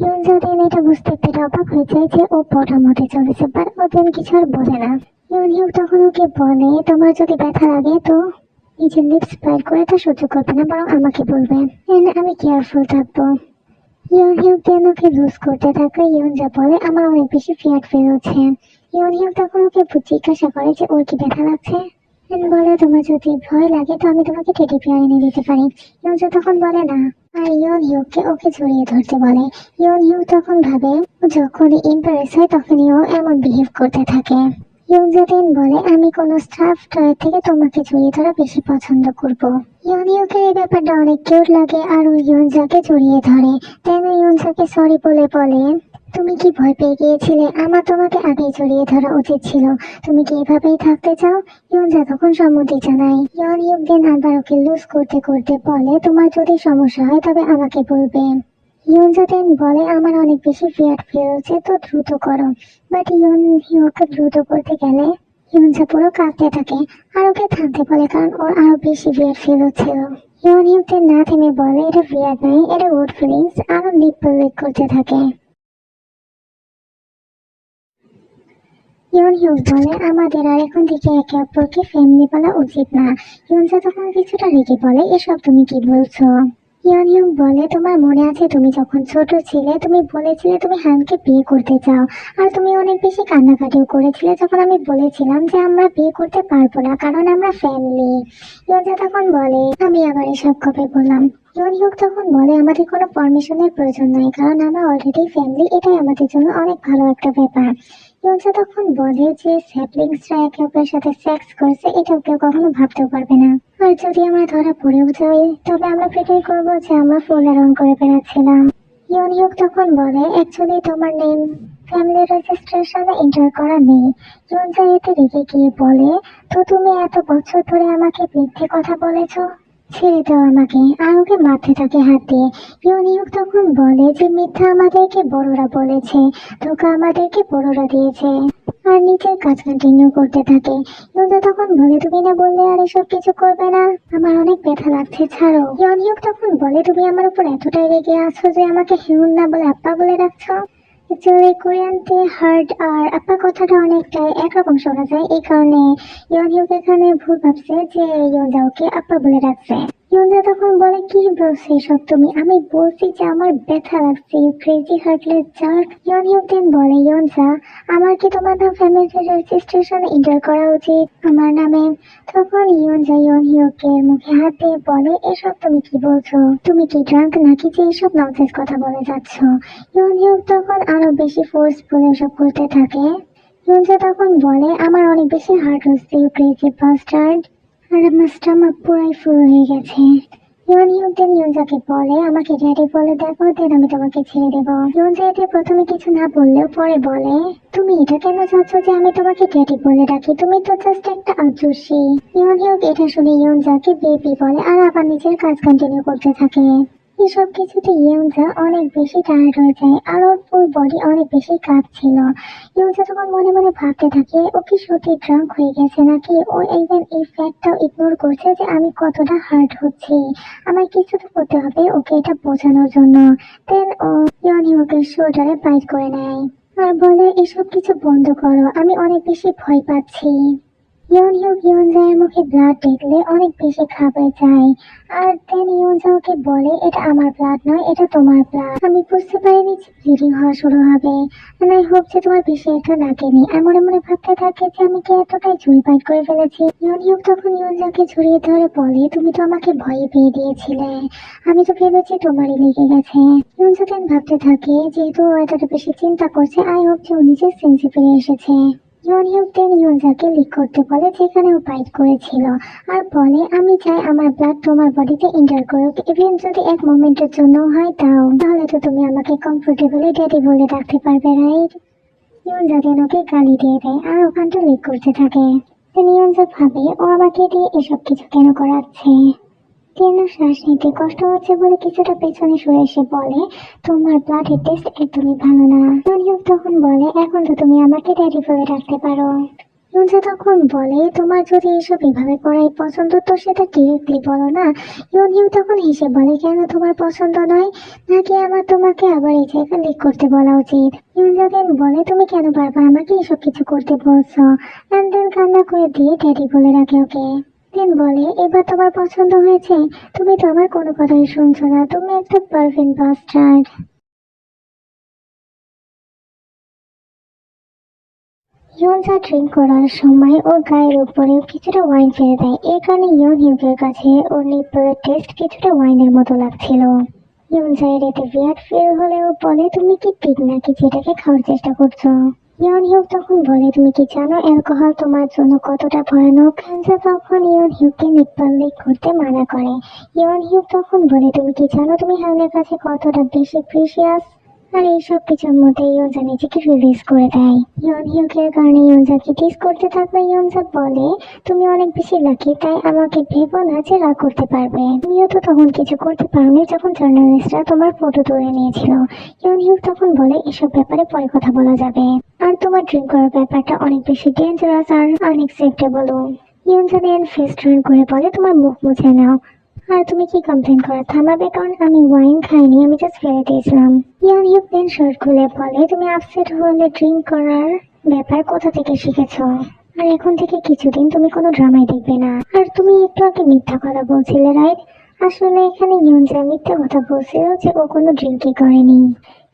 ইয়ঞ্জা দেন এটা বুঝতে পেরে অবাক হয়ে যায় যে ও বটম হতে চলেছে, বাট ও দেন কিছু আর বলে না। ইয়ন হিউক তখন ওকে বলে, তোমার যদি ব্যথা লাগে তো নিজের লিপস বাইর করে তা সহ্য করবে না, বরং আমাকে বলবে, আমি কেয়ারফুল থাকবো। ইয়ন হিউক দেন ওকে লুজ করতে থাকে। ইয়ঞ্জা বলে, আমার অনেক বেশি ফিয়ার ফিল হচ্ছে। ইয়ন হিউক তখন ওকে জিজ্ঞাসা করে যে ওর কি ব্যথা লাগছে। বলে, তোমার যদি ভয় লাগে তো আমি তোমাকে টেডি বিয়ার এনে দিতে পারি। ইয়ঞ্জা তখন বলে না, আর ইয়ন হিউককে ওকে জড়িয়ে ধরতে বলে। ইয়ন হিউক তখন ভাবে যখনই ইমপ্রেস হয় তখনই ও এমন বিহেভ করতে থাকে। ইয়ঞ্জা দেন বলে, আমি কোনো স্টাফ টয় থেকে তোমাকে জড়িয়ে ধরা বেশি পছন্দ করব। ইয়নিউকের এই ব্যাপারটা অনেক কিউট লাগে আর ও ইয়ঞ্জাকে জড়িয়ে ধরে। দেন ইয়ঞ্জাকে সরি বলে বলে, তুমি কি ভয় পেয়ে গিয়েছিলে? আমার তোমাকে আগেই জড়িয়ে ধরা উচিত ছিল। তুমি কি এভাবেই থাকতে চাও? ইয়ঞ্জা তখন সম্মতি জানায়। ইয়নিউক দেন আবার ওকে লুজ করতে করতে বলে, তোমার যদি সমস্যা হয় তবে আমাকে বলবে। ইয়ঞ্জা দেন বলে, আমার অনেক বেশি ফিয়ার ফিল হচ্ছে, তো দ্রুত করো। বাট ইয়ন হিউকে দ্রুত করতে গেলে ইয়ঞ্জা পুরো কাঁপতে থাকে আর ওকে থামতে বলে, কারণ ওর আরো বেশি ফিয়ার ফিল হচ্ছিল। ইয়ন হিউকে না থেমে বলে, এটা ফিয়ার নয়, এটা গুড ফিলিংস। আরো লিপ লিক করতে থাকে। ইয়ন হিউক বলে, আমাদের আর এখন থেকে একে অপরকে ফ্যামিলি বলা উচিত না। ইয়ঞ্জা তখন কিছুটা রেগে বলে, এসব তুমি কি বলছো? ইয়ন হিউক বলে, তোমার মনে আছে তুমি যখন ছোট ছিলে তুমি বলেছিলে তুমি হ্যানকে বিয়ে করতে চাও, আর তুমি অনেক বেশি কান্নাকাটিও করেছিলে যখন আমি বলেছিলাম যে আমরা বিয়ে করতে পারবো না কারণ আমরা ফ্যামিলি। ইয়ঞ্জা তখন বলে, আমি আবার এসব কবে বললাম? ইয়ন হিউক তখন বলে, আমাদের কোনো পারমিশনের প্রয়োজন নাই কারণ আমরা অলরেডি ফ্যামিলি, এটাই আমাদের জন্য অনেক ভালো একটা ব্যাপার। ইয়ঞ্জা তখন বলে যে স্যাপলিংসরা একে অপরের সাথে সেক্স করছে এটাও কেউ কখনো ভাবতেও পারবে না। আর যদি আমরা ধরা পড়েও যাই তবে আমরা প্রিটেন্ড করবো যে আমরা ফুলে রং করে বেড়াচ্ছিলাম। ইয়ন হিউক তখন বলে, অ্যাকচুয়ালি তোমার নেম ফ্যামিলি রেজিস্ট্রেশনে এন্টার করা নেই। ইয়ঞ্জা এতে রেগে গিয়ে বলে, তো তুমি এত বছর ধরে আমাকে মিথ্যে কথা বলেছো? ছেড়ে দাও আমাকে। আর ওকে মারতে থাকে হাত দিয়ে। ইয়ন হিউক তখন বলে যে মিথ্যা আমাদেরকে বড়রা বলেছে, ধোঁকা আমাদেরকে বড়রা দিয়েছে। আর নিজের কাজ কন্টিনিউ করতে থাকে। ইয়ঞ্জা তখন বলে, তুমি না বললে আর এসব কিছু করবে না? আমার অনেক ব্যথা লাগছে, ছাড়ো। ইয়ন হিউক তখন বলে, তুমি আমার উপর এতটাই রেগে আছো যে আমাকে হিউন না বলে আপ্পা বলে রাখছো। অ্যাকচুয়ালি কোরিয়ানতে হার্ড আর আপা কথাটা অনেকটাই একরকম শোনা যায়, এই কারণে ইয়ন হিউক এখানে ভুল ভাবছে যে ইয়ঞ্জা ওকে আপা বলে রাখছে। ইয়ঞ্জা তখন বলে, কি বলছে এসব তুমি? আমি বলছি যে আমার ব্যথা লাগছে, ইউ ক্রেজি হার্টলেস জার্ক। ইয়ন হিউক দেন বলে, ইয়ঞ্জা, আমার কি তোমার নাম ফ্যামিলি রেজিস্ট্রেশনে এন্টার করা উচিত আমার নামে? তখন ইয়ঞ্জা ইয়ন হিউকের মুখে হাত দিয়ে বলে, এসব তুমি কি বলছো? তুমি কি ড্রাঙ্ক নাকি যে এসব ননসেন্স কথা বলে যাচ্ছ? ইয়ন হিউক তখন আরো বেশি ফোর্সফুল এসব করতে থাকে। ইয়ঞ্জা তখন বলে, আমার অনেক বেশি হার্ট হচ্ছে, ইউ ক্রেজি বাস্টার্ড। আর আমার স্টমাক পুরাই ফুল হয়ে গেছে। ইয়ন হিউক দেন ইয়ঞ্জাকে বলে, আমাকে ড্যাডি বলে দেখো, দেন আমি তোমাকে ছেড়ে দেবো। ইয়ঞ্জা এতে প্রথমে কিছু না বললেও পরে বলে, তুমি এটা কেন চাচ্ছ যে আমি তোমাকে ড্যাডি বলে রাখি? তুমি তো জাস্ট একটা আজুসি। ইয়ন হিউক এটা শুনে ইয়ঞ্জাকে বেবি বলে আর আবার নিজের কাজ কন্টিনিউ করতে থাকে। এসব কিছুতে ইয়ঞ্জা অনেক বেশি টায়ার্ড হয়ে যায় আর ওর ফুল বডি অনেক বেশি কাঁপছিল। ইয়ঞ্জা তখন মনে মনে ভাবতে থাকে, ও কি সত্যি ড্রাঙ্ক হয়ে গেছে নাকি ও ইভেন এই ফ্যাক্টটাও ইগনোর করছে যে আমি কতটা হার্ট হচ্ছি। আমার কিছু তো করতে হবে ওকে এটা বোঝানোর জন্য। দেন ও ইয়ন হিউকের শোল্ডারে বাইট করে নেয়। আর বলে এসব কিছু বন্ধ করো, আমি অনেক বেশি ভয় পাচ্ছি। ইয়নজার মুখে ব্লাড দেখলে অনেক বেশি ঘাবড়ে যায়। আর দেন ইয়নজা ওকে বলে এটা আমার ব্লাড নয়, এটা তোমার ব্লাড। আমি বুঝতে পারিনি যে ব্লিডিং হওয়া শুরু হবে। আই হোপ যে তোমার বেশি একটা লাগেনি। আর মনে মনে ভাবতে থাকে যে আমি কি এতটাই জুড়ি বাইট করে ফেলেছি। ইয়নহিউক তখন ইয়নজাকে জড়িয়ে ধরে বলে তুমি তো আমাকে ভয়ে পেয়ে দিয়েছিলে, আমি তো ভেবেছি তোমারই লেগে গেছে। ইয়নজা দেন ভাবতে থাকে যেহেতু ও এতটা বেশি চিন্তা করছে, আই হোপ যে ও নিজের সেন্সে ফিরে এসেছে। ইয়নহিউক দেন ইয়নজাকে লিক করতে বলে যেখানে ও বাইট করেছিল, আর বলে আমি চাই আমার ব্লাড তোমার বডিতে এন্টার করুক, ইভেন যদি এক মোমেন্টের জন্য হয় তাও, তাহলে তো তুমি আমাকে কমফোর্টেবলি ড্যাডি বলে ডাকতে পারবে, রাইট? ইয়নজা দেন ওকে গালি দিয়ে দেয় আর ওখানটা লিক করতে থাকে। দেন ইয়নজা ভাবে ও আমাকে দিয়ে এসব কিছু কেন করাচ্ছে। টেনের শ্বাস নিতে কষ্ট হচ্ছে বলে কিছুটা পেছনে সরে এসে বলে তোমার ব্লাডের টেস্ট একদমই ভালো না। ইয়নহিউক তখন বলে এখন তো তুমি আমাকে ড্যাডি বলে ডাকতে পারো। ইয়নজা তখন বলে তোমার যদি এসব এভাবে করাই পছন্দ তো সেটা ডিরেক্টলি বলো না। ইয়নহিউক তখন হেসে বলে কেন তোমার পছন্দ নয়, নাকি আমার তোমাকে আবার এই জায়গা লিক করতে বলা উচিত? ইয়নজা দেন বলে তুমি কেন বারবার আমাকে এসব কিছু করতে বলছো, এন্ড দেন কান্না করে দিয়ে ড্যাডি বলে রাখে ওকে। দেন বলে এবার তোমার পছন্দ হয়েছে, তুমি তো আমার কোনো কথাই শুনছো না, তুমি একটা পারফেক্ট বাস্টার্ড। ইয়নজা ড্রিঙ্ক করার সময় ওর গায়ের উপরে কিছুটা ওয়াইন ফেলে দেয়, এই কারণে ইয়নহিউকের কাছে ওর নিপলের টেস্ট কিছুটা ওয়াইনের মতো লাগছিল। ইয়নজার এতে বিয়ার্ড ফিল হলেও বলে তুমি কি পিগ নাকি যেটাকে খাওয়ার চেষ্টা করছো। ইয়নহিউক তখন বলে তুমি কি জানো অ্যালকোহল তোমার জন্য কতটা ভয়ানক। ইয়নজা তখন ইয়নহিউককে নিপল লিক করতে মানা করে। ইয়নহিউক তখন বলে তুমি কি জানো তুমি হাউনের কাছে কতটা বেশি প্রিসিয়াস। আর এইসব কিছুর মধ্যে ইয়নজা নিজেকে রিলিজ করে দেয়। ইয়নহিউকের কারণে ইয়নজাকে টিস করতে থাকলে ইয়নজা বলে তুমি অনেক বেশি লাকি, তাই আমাকে ভেবো না যে রাগ করতে পারবে। তুমিও তো তখন কিছু করতে পারোনি যখন জার্নালিস্টরা তোমার ফটো তুলে নিয়েছিল। ইয়নহিউক তখন বলে এসব ব্যাপারে পরে কথা বলা যাবে, আর তোমার ড্রিঙ্ক করার ব্যাপারটা অনেক বেশি ডেঞ্জারাস আর আনএক্সেপ্টেবল। ইয়নজা দেন ফেস টার্ন করে বলে তোমার মুখ মুছে নাও, আর তুমি কি কমপ্লেন করা থামাবে, কারণ আমি ওয়াইন খাইনি, আমি জাস্ট ফেলে দিয়েছিলাম। ইয়নহিউক দেন শার্ট খুলে বলে তুমি আপসেট হলে ড্রিঙ্ক করার ব্যাপার কোথা থেকে শিখেছো, আর এখন থেকে কিছুদিন তুমি কোনো ড্রামাই দেখবে না। আর তুমি একটু আগে মিথ্যা কথা বলছিলে, রাইট? আসলে এখানে ইয়নজা মিথ্যা কথা বলছিল যে ও কোনো ড্রিঙ্কই করেনি।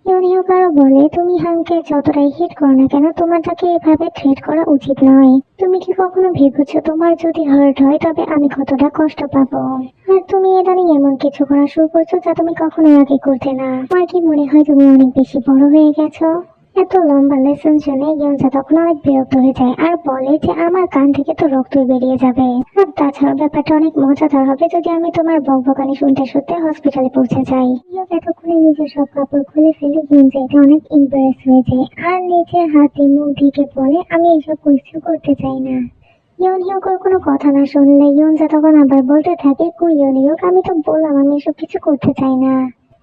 ইয়নহিউক আরো বলে তুমি হাংকে যতটাই হিট করো না কেন তোমার তাকে এভাবে থ্রেট করা উচিত নয়। তুমি কি কখনো ভেবেছো তোমার যদি হার্ট হয় তবে আমি কতটা কষ্ট পাবো? আর তুমি ইদানিং এমন কিছু করা শুরু করছো যা তুমি কখনো আগে করতে না। আমার কি মনে হয় তুমি অনেক বেশি বড় হয়ে গেছো? এত লম্বা লেসন শুনে ইয়নজা তখন অনেক বিরক্ত হয়ে যায় আর বলে যে আমার কান থেকে তো রক্তই বেরিয়ে যাবে, আর তাছাড়া ব্যাপারটা অনেক মজাদার হবে যদি আমি তোমার বকবকানি শুনতে শুনতে হসপিটালে পৌঁছে যাই। এতক্ষণে নিজের সব কাপড় খুলে ফেলে ইয়নজা এটা অনেক ইমপ্রেস হয়ে যায় আর নিজের হাতে মুখ ঢেকে বলে আমি এসব কিছু করতে চাই না। ইয়নহিউকের কোনো কথা না শুনলে ইয়নজা তখন আবার বলতে থাকে কই ইয়নহিউক, আমি তো বললাম আমি এসব কিছু করতে চাই না,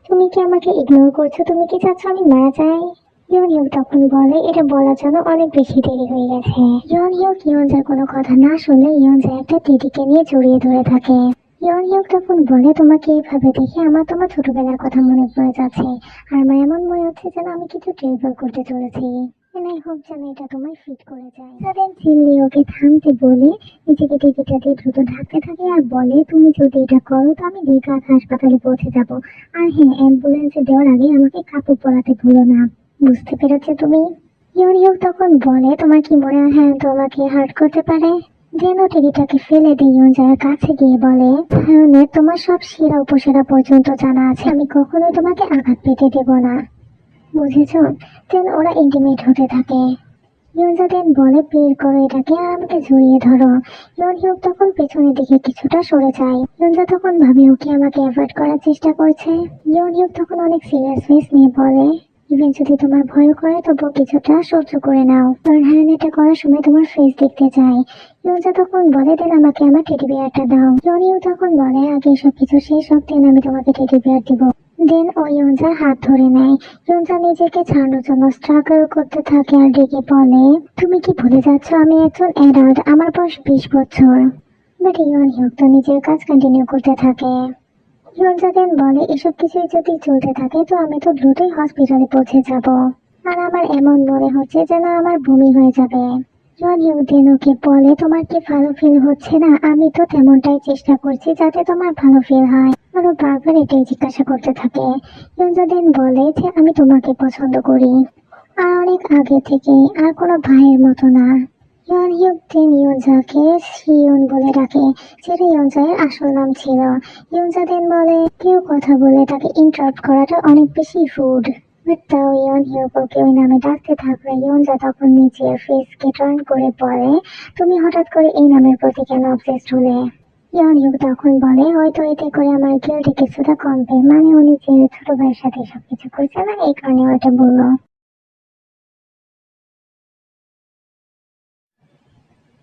তুমি কি আমাকে ইগনোর করছো, তুমি কি চাচ্ছ আমি মারা যাই? ইয়নহিউক তখন বলে এটা বলার জন্য অনেক বেশি দেরি হয়ে গেছে। ইয়নহিউক ইয়নজার কোনো কথা না শুনলে ইয়নজা একটা টিটিকে নিয়ে জড়িয়ে ধরে থাকে। ইয়নহিউক তখন বলে তোমাকে এইভাবে দেখে আমার তোমার ছোটবেলার কথা মনে পড়ে যাচ্ছে, আর আমার এমন মনে হচ্ছে যেন আমি কিছু ট্রেভেল করতে চলেছি। I hope যেন এটা তোমায় ফিট করে যায়। সাদেন চিল্লি ওকে থামতে বলে নিজেকে টিকিটা দিয়ে দ্রুত ঢাকতে থাকে আর বলে তুমি যদি এটা করো তো আমি দীঘাত হাসপাতালে পৌঁছে যাব। আর হ্যাঁ, অ্যাম্বুলেন্সে দেওয়ার আগে আমাকে কাপড় পরাতে ভুলো না, বুঝতে পেরেছো তুমি? ইয়নহিউক তখন বলে তোমার কি মনে হয় হ্যাঁ তোমাকে হার্ট করতে পারে? যেন টিকিটাকে ফেলে দিয়ে ইয়নজার কাছে গিয়ে বলে হ্যাঁ তোমার সব সেরা উপসেরা পর্যন্ত জানা আছে, আমি কখনোই তোমাকে আঘাত পেতে দেব না, বুঝেছো? দেন ওরা ইন্টিমেট হতে থাকে। ইয়নজা দেন বলে বের করো এটাকে আর আমাকে জড়িয়ে ধরো। ইয়নহিউক তখন পেছনের দিকে কিছুটা সরে যায়। ইয়নজা তখন ভাবে ওকে আমাকে অ্যাভয়েড করার চেষ্টা করছে। ইয়নহিউক তখন অনেক সিরিয়াস ফেস নিয়ে বলে ইভেন যদি তোমার ভয় করে তবু কিছুটা সহ্য করে নাও, কারণ হ্যাঁ এটা করার সময় তোমার ফেস দেখতে চাই। ইয়নজা তখন বলে দেন আমাকে আমার টেডি বিয়ারটা দাও। ইয়নহিউক তখন বলে আগে সবকিছু শেষ হোক দেন আমি তোমাকে টেডি বিয়ার দিব। দেন ও ইয়নজার হাত ধরে নেয়। ইয়নজা নিজেকে ছাড়ানোর জন্য স্ট্রাগল করতে থাকে আর ডেকে বলে তুমি কি ভুলে যাচ্ছ আমি একজন অ্যাডাল্ট, আমার বয়স 20 বছর। বাট ইয়নহিউক তো নিজের কাজ কন্টিনিউ করতে থাকে। ইয়নজা দেন বলে এসব কিছুই যদি চলতে থাকে তো আমি তো দ্রুতই হসপিটালে পৌঁছে যাব। আর আমার এমন মনে হচ্ছে যেন আমার বমি হয়ে যাবে। ইউন ওকে বলে, তোমার কি ভালো ফিল হচ্ছে না? আমি তো তেমনটাই চেষ্টা করছি যাতে তোমার ভালো ফিল হয়। আরো বারবার এটাই জিজ্ঞাসা করতে থাকে। ইউন বলে যে আমি তোমাকে পছন্দ করি, আর অনেক আগে থেকে, আর কোনো ভাইয়ের মতো না। ইয়নজাকে শিয়ন বলে ডাকে, যেটা ইয়নজায়ের আসল নাম ছিল। ইয়নজাদেন বলে কেউ কথা বলে তাকে ইন্টারাপ্ট করাটা অনেক বেশি রুড। বাট তাও ওকে ওই নামে ডাকতে থাকলে ইয়নজা তখন নিজের ফেসকে টার্ন করে বলে, তুমি হঠাৎ করে এই নামের প্রতি কেন অবসেসড হলে? ইয়ন তখন বলে, হয়তো এতে করে আমার গিল্টি কিছুটা কমবে, মানে উনি যে ছোট ভাইয়ের সাথে সবকিছু করছে না, এই কারণে ওইটা বললো।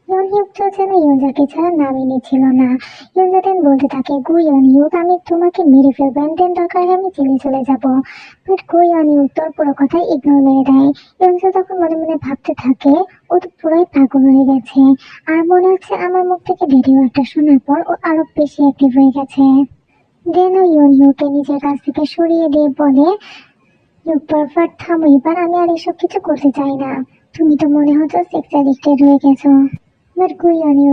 ইয়নহিউক যেন ইয়নজাকে ছাড়া নামই নিচ্ছিল না। ইয়নজাদেন বলতে থাকে, গু ইয়নহিউক, আমি তোমাকে মেরে ফেলবো, দেন দরকার হলে আমি জেলে চলে যাবো। বাট গু ইয়নহিউক তোর পুরো কথাই ইগনোর মেরে দেয়। ইয়নজা তখন মনে মনে ভাবতে থাকে, ও তো পুরোই পাগল হয়ে গেছে। আর মনে হচ্ছে আমার মুখ থেকে ভিডিও একটা শোনার পর ও আরো বেশি অ্যাক্টিভ হয়ে গেছে। দেন ও ইয়নহিউককে নিজের কাছ থেকে সরিয়ে দিয়ে বলে, ইউ পারফেক্ট, থামো এবার, আমি আর এসব কিছু করতে চাই না। তুমি তো মনে হচ্ছে সেক্স অ্যাডিক্টেড হয়ে গেছো। বাট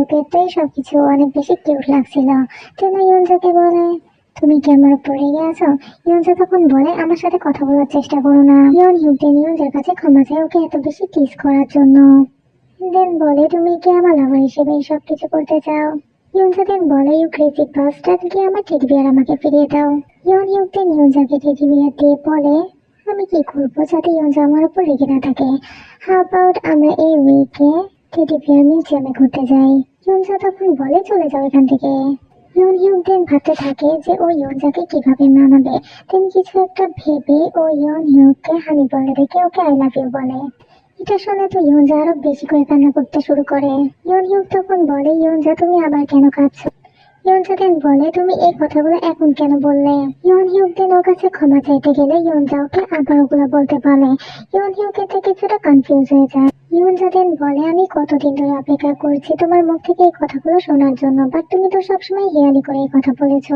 ওকে তো সবকিছু অনেক বেশি কিউট লাগছিল। তেনা ইয়নজাকে বলে, তুমি কি আমার উপর রেগে আছো? ইয়নজা তখন বলে, আমার সাথে কথা বলার চেষ্টা করো না। ইয়নজার কাছে ক্ষমা চায় ওকে এত বেশি টিজ করার জন্য। দেন বলে, তুমি কি আমার লাভার হিসেবে সব কিছু করতে চাও? ইয়নজা দেন বলে, ইউ ক্রেজি বাস্টার্ড, কি আমার টেডি বিয়ার আমাকে ফিরিয়ে দাও। ইয়নজাকে টেডি বিয়ার দিয়ে বলে, আমি কি করবো যাতে ইয়নজা আমার উপর রেগে না থাকে? হাউ অ্যাবাউট আমরা এই উইকে টেডি বিয়ার মিউজিয়ামে ঘুরতে যাই? ইয়নজা তখন বলে, চলে যাও এখান থেকে। দেন ভাবতে থাকে যে ও ইয়নজাকে কিভাবে মানাবে। দেন কিছু একটা ভেবে ও ইয়নহিউককে হানি বলে রেখে ওকে আই লাভ ইউ বলে। এটা শুনে তো ইয়নজা আরো বেশি করে কান্না করতে শুরু করে। ইয়নহিউক তখন বলে, ইয়নজা তুমি আবার কেন কাঁদছো? ইয়নজা দেন বলে, তুমি এই কথাগুলো এখন কেন বললে? ইয়নহিউক দেন ওর কাছে ক্ষমা চাইতে গেলে ইয়নজা ওকে আবার ওগুলো বলতে বলে। ইয়নহিউক এতে কিছুটা কনফিউজ হয়ে যায়। ইয়নজা দেন বলে, আমি কতদিন ধরে অপেক্ষা করছি তোমার মুখ থেকে এই কথাগুলো শোনার জন্য, বাট তুমি তো সবসময় হেয়ালি করে এই কথা বলেছো।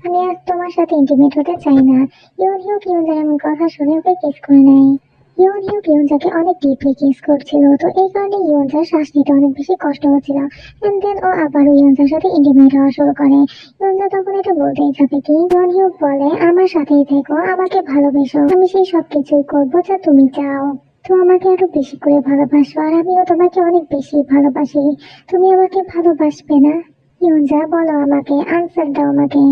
আমি আর তোমার সাথে ইন্টিমেট হতে চাই না। ইয়নজার এমন কথা শুনে ওকে কিস করে নেয়। ইয়নজাকে অনেক ডিপলি কিস করছিল, তো এই কারণে ইয়নজার শ্বাস নিতে অনেক বেশি কষ্ট হচ্ছিল। এন্ড দেন ও আবারও ইয়নজার সাথে ইন্টিমেট হওয়া শুরু করে। ইয়নজা তখন এটা বলতেই থাকে কি, ইয়নহিউক বলে, আমার সাথেই থেকো, আমাকে ভালোবেসো, আমি সেই সব কিছুই করবো যা তুমি চাও। তো আমাকে আরো বেশি করে ভালোবাসো, আর আমিও তোমাকে অনেক বেশি ভালোবাসি। তুমি আমাকে ভালোবাসবে না? ইয়নজা বলো আমাকে, আনসার দাও আমাকে।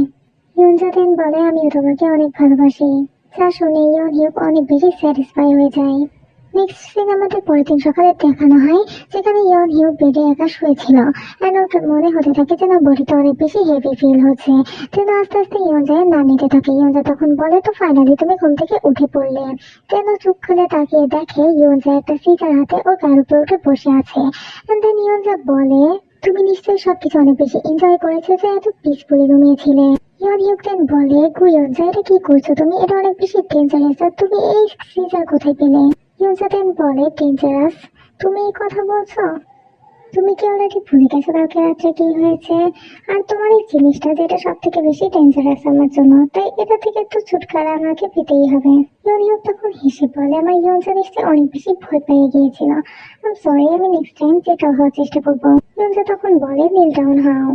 ইয়নজা দেন বলে, আমিও তোমাকে অনেক ভালোবাসি। যা শুনে ইয়নহিউক অনেক বেশি স্যাটিসফাই হয়ে যায়। নেক্সট সিন আমাদের পরের দিন সকালে দেখানো হয়, যেখানে ইয়নহিউক বেডে একা শুয়েছিল। এন্ড ওর মনে হতে থাকে যেন বডিটা অনেক বেশি হেভি ফিল হচ্ছে। তেন আস্তে আস্তে ইয়নজায়ের নাম নিতে থাকে। ইয়নজা তখন বলে, তো ফাইনালি তুমি ঘুম থেকে উঠে পড়লে। তেন চোখ খুলে তাকিয়ে দেখে ইয়নজা একটা সিজার হাতে ওর গায়ের উপরে উঠে বসে আছে। এন্ড দেন ইয়নজা বলে, তুমি নিশ্চয়ই সবকিছু অনেক বেশি এনজয় করেছো যে এত পিসফুলি ঘুমিয়েছিলে। ইয়নহিউক দেন বলে, ইয়নজা এটা কি করছো তুমি? এটা অনেক বেশি ডেঞ্জারাস, আর তুমি এই সিজার কোথায় পেলে? ইয়নজা দেন বলে, ডেঞ্জারাস? তুমি এই কথা বলছো? তুমি কি অলরেডি ভুলে গেছো কালকে রাত্রে কি হয়েছে? আর তোমার এই জিনিসটা যেটা সব থেকে বেশি ডেঞ্জারাস আমার জন্য, তাই এটা থেকে তো ছুটকারা আমাকে পেতেই হবে। ইয়নহিউক তখন হেসে বলে, আমার ইয়নজা নিশ্চয়ই অনেক বেশি ভয় পেয়ে গিয়েছিল। আই এম সরি, আমি নেক্সট টাইম যেটা হওয়ার চেষ্টা করবো। ইয়নজা তখন বলে, নীল ডাউন হাও।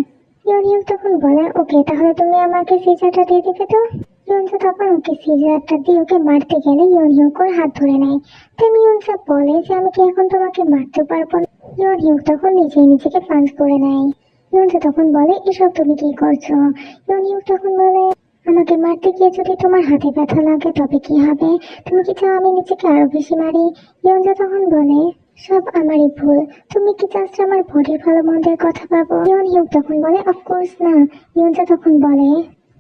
ইয়নহিউক তখন বলে, ওকে তাহলে তুমি আমাকে সিজারটা দিয়ে দিবে তো? ইয়নজা তখন ওকে সিজারটা দিয়ে ওকে মারতে গেলে ইয়নহিউক ওর হাত ধরে নেয়। দেন ইয়নজা বলে যে আমি কি এখন তোমাকে মারতে পারবো না? ইয়নহিউক তখন নিজেকে পাঞ্চ করে নেয়। ইয়নজা তখন বলে, এসব তুমি কি করছো? ইয়নহিউক তখন বলে, আমাকে মারতে গিয়ে যদি তোমার হাতে ব্যথা লাগে তবে কি হবে? তুমি কি চাও আমি নিজেকে আরো বেশি মারি? ইয়নজা তখন বলে, সব আমারই ভুল, তুমি কি জাস্ট আমার বডির ভালো মন্দের কথা ভাবো? ইয়নহিউক তখন বলে, অফকোর্স না। ইয়নজা তখন বলে,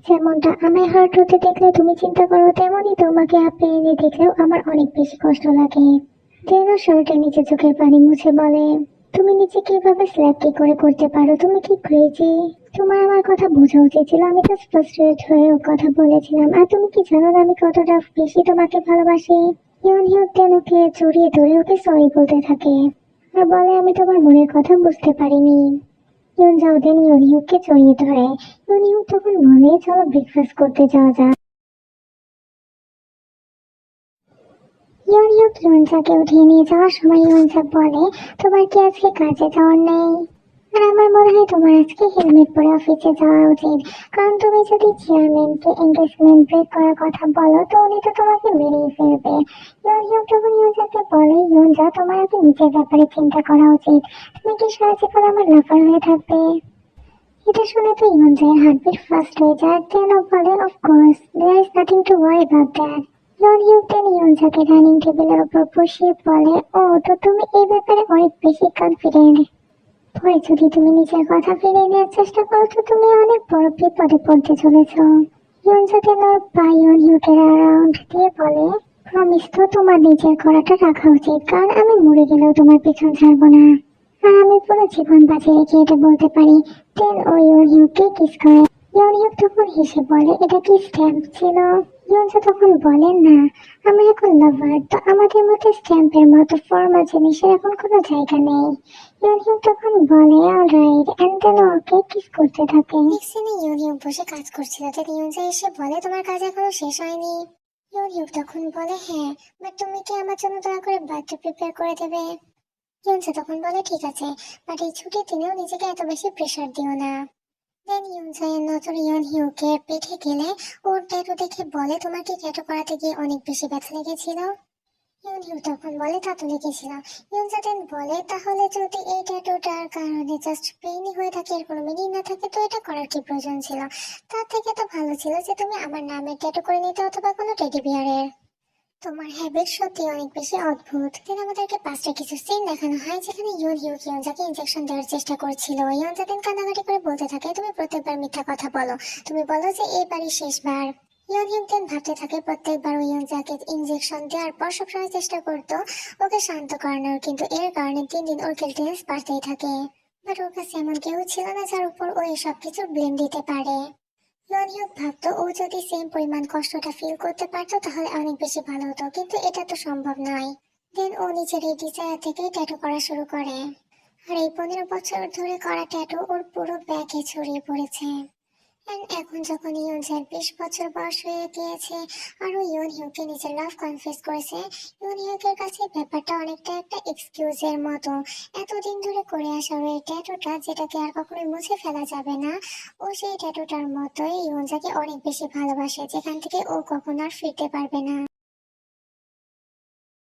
যেমনটা আমায় হার্ট হতে দেখলে তুমি চিন্তা করো, তেমনই তোমাকে আপনি এনে দেখলেও আমার অনেক বেশি কষ্ট লাগে। যেন শার্টের নিচে চোখের পানি মুছে বলে, তুমি নিজেকে এভাবে স্ল্যাপ কি করে করতে পারো? তুমি কি ক্রেজি? তোমার আমার কথা বোঝা উচিত ছিল, আমি জাস্ট ফ্রাস্ট্রেট হয়ে ও কথা বলেছিলাম। আর তুমি কি জানো না আমি কতটা বেশি তোমাকে ভালোবাসি? ইয়নহিউক দেন ওকে জড়িয়ে ধরে ওকে সরি বলতে থাকে আর বলে, আমি তোমার মনের কথা বুঝতে পারিনি। ইয়নজাও দেন ইয়নহিউককে জড়িয়ে ধরে। ইয়নহিউক তখন বলে, চলো ব্রেকফাস্ট করতে যাওয়া যাক। ইউনিয়ক ইউনজাকে উঠিয়ে নিয়ে যাওয়ার সময় ইউনজা বলে, তোমার কি আজকে কাজে যাওয়ার নেই? আর আমার মনে হয় তোমার আজকে হেলমেট পরে অফিসে যাওয়া উচিত, কারণ তুমি যদি চেয়ারম্যানকে এঙ্গেজমেন্ট ব্রেক করার কথা বলো তো উনি তো তোমাকে মেরেই ফেলবে। ইউনিয়ক তখন ইউনজাকে বলে, ইউনজা তোমার আগে নিজের ব্যাপারে চিন্তা করা উচিত, তুমি কি সারা জীবন আমার লাফার হয়ে থাকবে? এটা শুনে তো ইমনজয়ের হার্টবিট ফাস্ট হয়ে যায়। কেন বলে, of course there is nothing to worry about that. ইয়ন হিউটেন ইয়নজাকে ডাইনিং টেবিলের উপর বসিয়ে বলে, ও তো তুমি এই ব্যাপারে অনেক বেশি কনফিডেন্ট। পরে যদি তুমি নিজের কথা ফিরিয়ে নেওয়ার চেষ্টা করো তো তুমি অনেক বড় বিপদে পড়তে চলেছ। ইয়নজাকে ওর পা ইয়ন হিউটের অ্যারাউন্ড দিয়ে বলে, প্রমিস তো তোমার নিজের করাটা রাখা উচিত, কারণ আমি মরে গেলেও তোমার পিছন ছাড়বো না। আর আমি পুরো জীবন বাঁচিয়ে রেখে এটা বলতে পারি। দেন ও ইউনহিউকে কিস করে। ইউনহিউক তখন হেসে বলে, এটা কি স্ট্যাম্প ছিল? ইউনসা তখন বলে, না, আমরা এখন লাভার, তো আমাদের মধ্যে স্ট্যাম্পের মতো ফর্মাল জিনিসের এখন কোনো জায়গা নেই। ইউনহিউক তখন বলে, alright, and then okay kiss করতে থাকে। নেক্সট সিনে ইউনহিউক বসে কাজ করছিল, তাই ইউনসা এসে বলে, তোমার কাজ এখনো শেষ হয়নি? ইউনহিউক তখন বলে, হ্যাঁ, বাট তুমি কি আমার জন্য দয়া করে বার্থডে প্রিপেয়ার করে দেবে? ইউনসা তখন বলে, ঠিক আছে, বাট এই ছুটির দিনেও নিজেকে এত বেশি প্রেশার দিও না। দেন ইউনজাইয়ের নজর ইয়ন হিউকের পিঠে গেলে ওর ট্যাটু দেখে বলে, তোমার কি ট্যাটু করাতে গিয়ে অনেক বেশি ব্যথা লেগেছিল? ইয়ন হিউ তখন বলে, তা তো লেগেছিল। ইউনজা দেন বলে, তাহলে যদি এই ট্যাটুটার কারণে জাস্ট পেইনই হয়ে থাকে, এর কোনো মিনিং না থাকে, তো এটা করার কি প্রয়োজন ছিল? তার থেকে তো ভালো ছিল যে তুমি আমার নামের ট্যাটু করে নিতে, অথবা কোনো টেডি বিয়ারের। তোমার হ্যাবিট সত্যি অনেক বেশি অদ্ভুত। দেন আমাদেরকে পাঁচটা কিছু সিন দেখানো হয় যেখানে ইয়ন হিউ ইয়নজাকে ইনজেকশন দেওয়ার চেষ্টা করছিল। ইয়নজা দেন কান্নাকাটি করে বলতে থাকে, তুমি প্রত্যেকবার মিথ্যা কথা বলো, তুমি বলো যে এইবারই শেষবার। ইয়ন হিউ দেন ভাবতে থাকে প্রত্যেকবার ইয়নজাকে ইনজেকশন দেওয়ার পর সবসময় চেষ্টা করতো ওকে শান্ত করানোর, কিন্তু এর কারণে দিন দিন ওর গিল্টিনেস বাড়তেই থাকে। বাট ওর কাছে এমন কেউ ছিল না যার উপর ও এসব কিছু ব্লেম দিতে পারে। ইউনিয়ক ভাবতো ও যদি সেম পরিমাণ কষ্টটা ফিল করতে পারতো তাহলে অনেক বেশি ভালো হতো, কিন্তু এটা তো সম্ভব নয়। দেন ও নিজের এই ডিজায়ার থেকে ট্যাটু করা শুরু করে। আর এই 15 বছর ধরে করা ট্যাটু ওর পুরো ব্যাগে ছড়িয়ে পড়েছে। এন্ড এখন যখন ইয়নজের 20 বছর বয়স হয়ে গিয়েছে আর ও ইয়নহিউকে নিজের লাভ কনফেস করেছে, ইয়নহিউকের কাছে ব্যাপারটা অনেকটা একটা এক্সকিউজের মতো। এতদিন ধরে করে আসা ওই ট্যাটুটা যেটাকে আর কখনোই মুছে ফেলা যাবে না, ও সেই ট্যাটুটার মতোই ইয়নজাকে অনেক বেশি ভালোবাসে, যেখান থেকে ও কখনো আর ফিরতে পারবে না।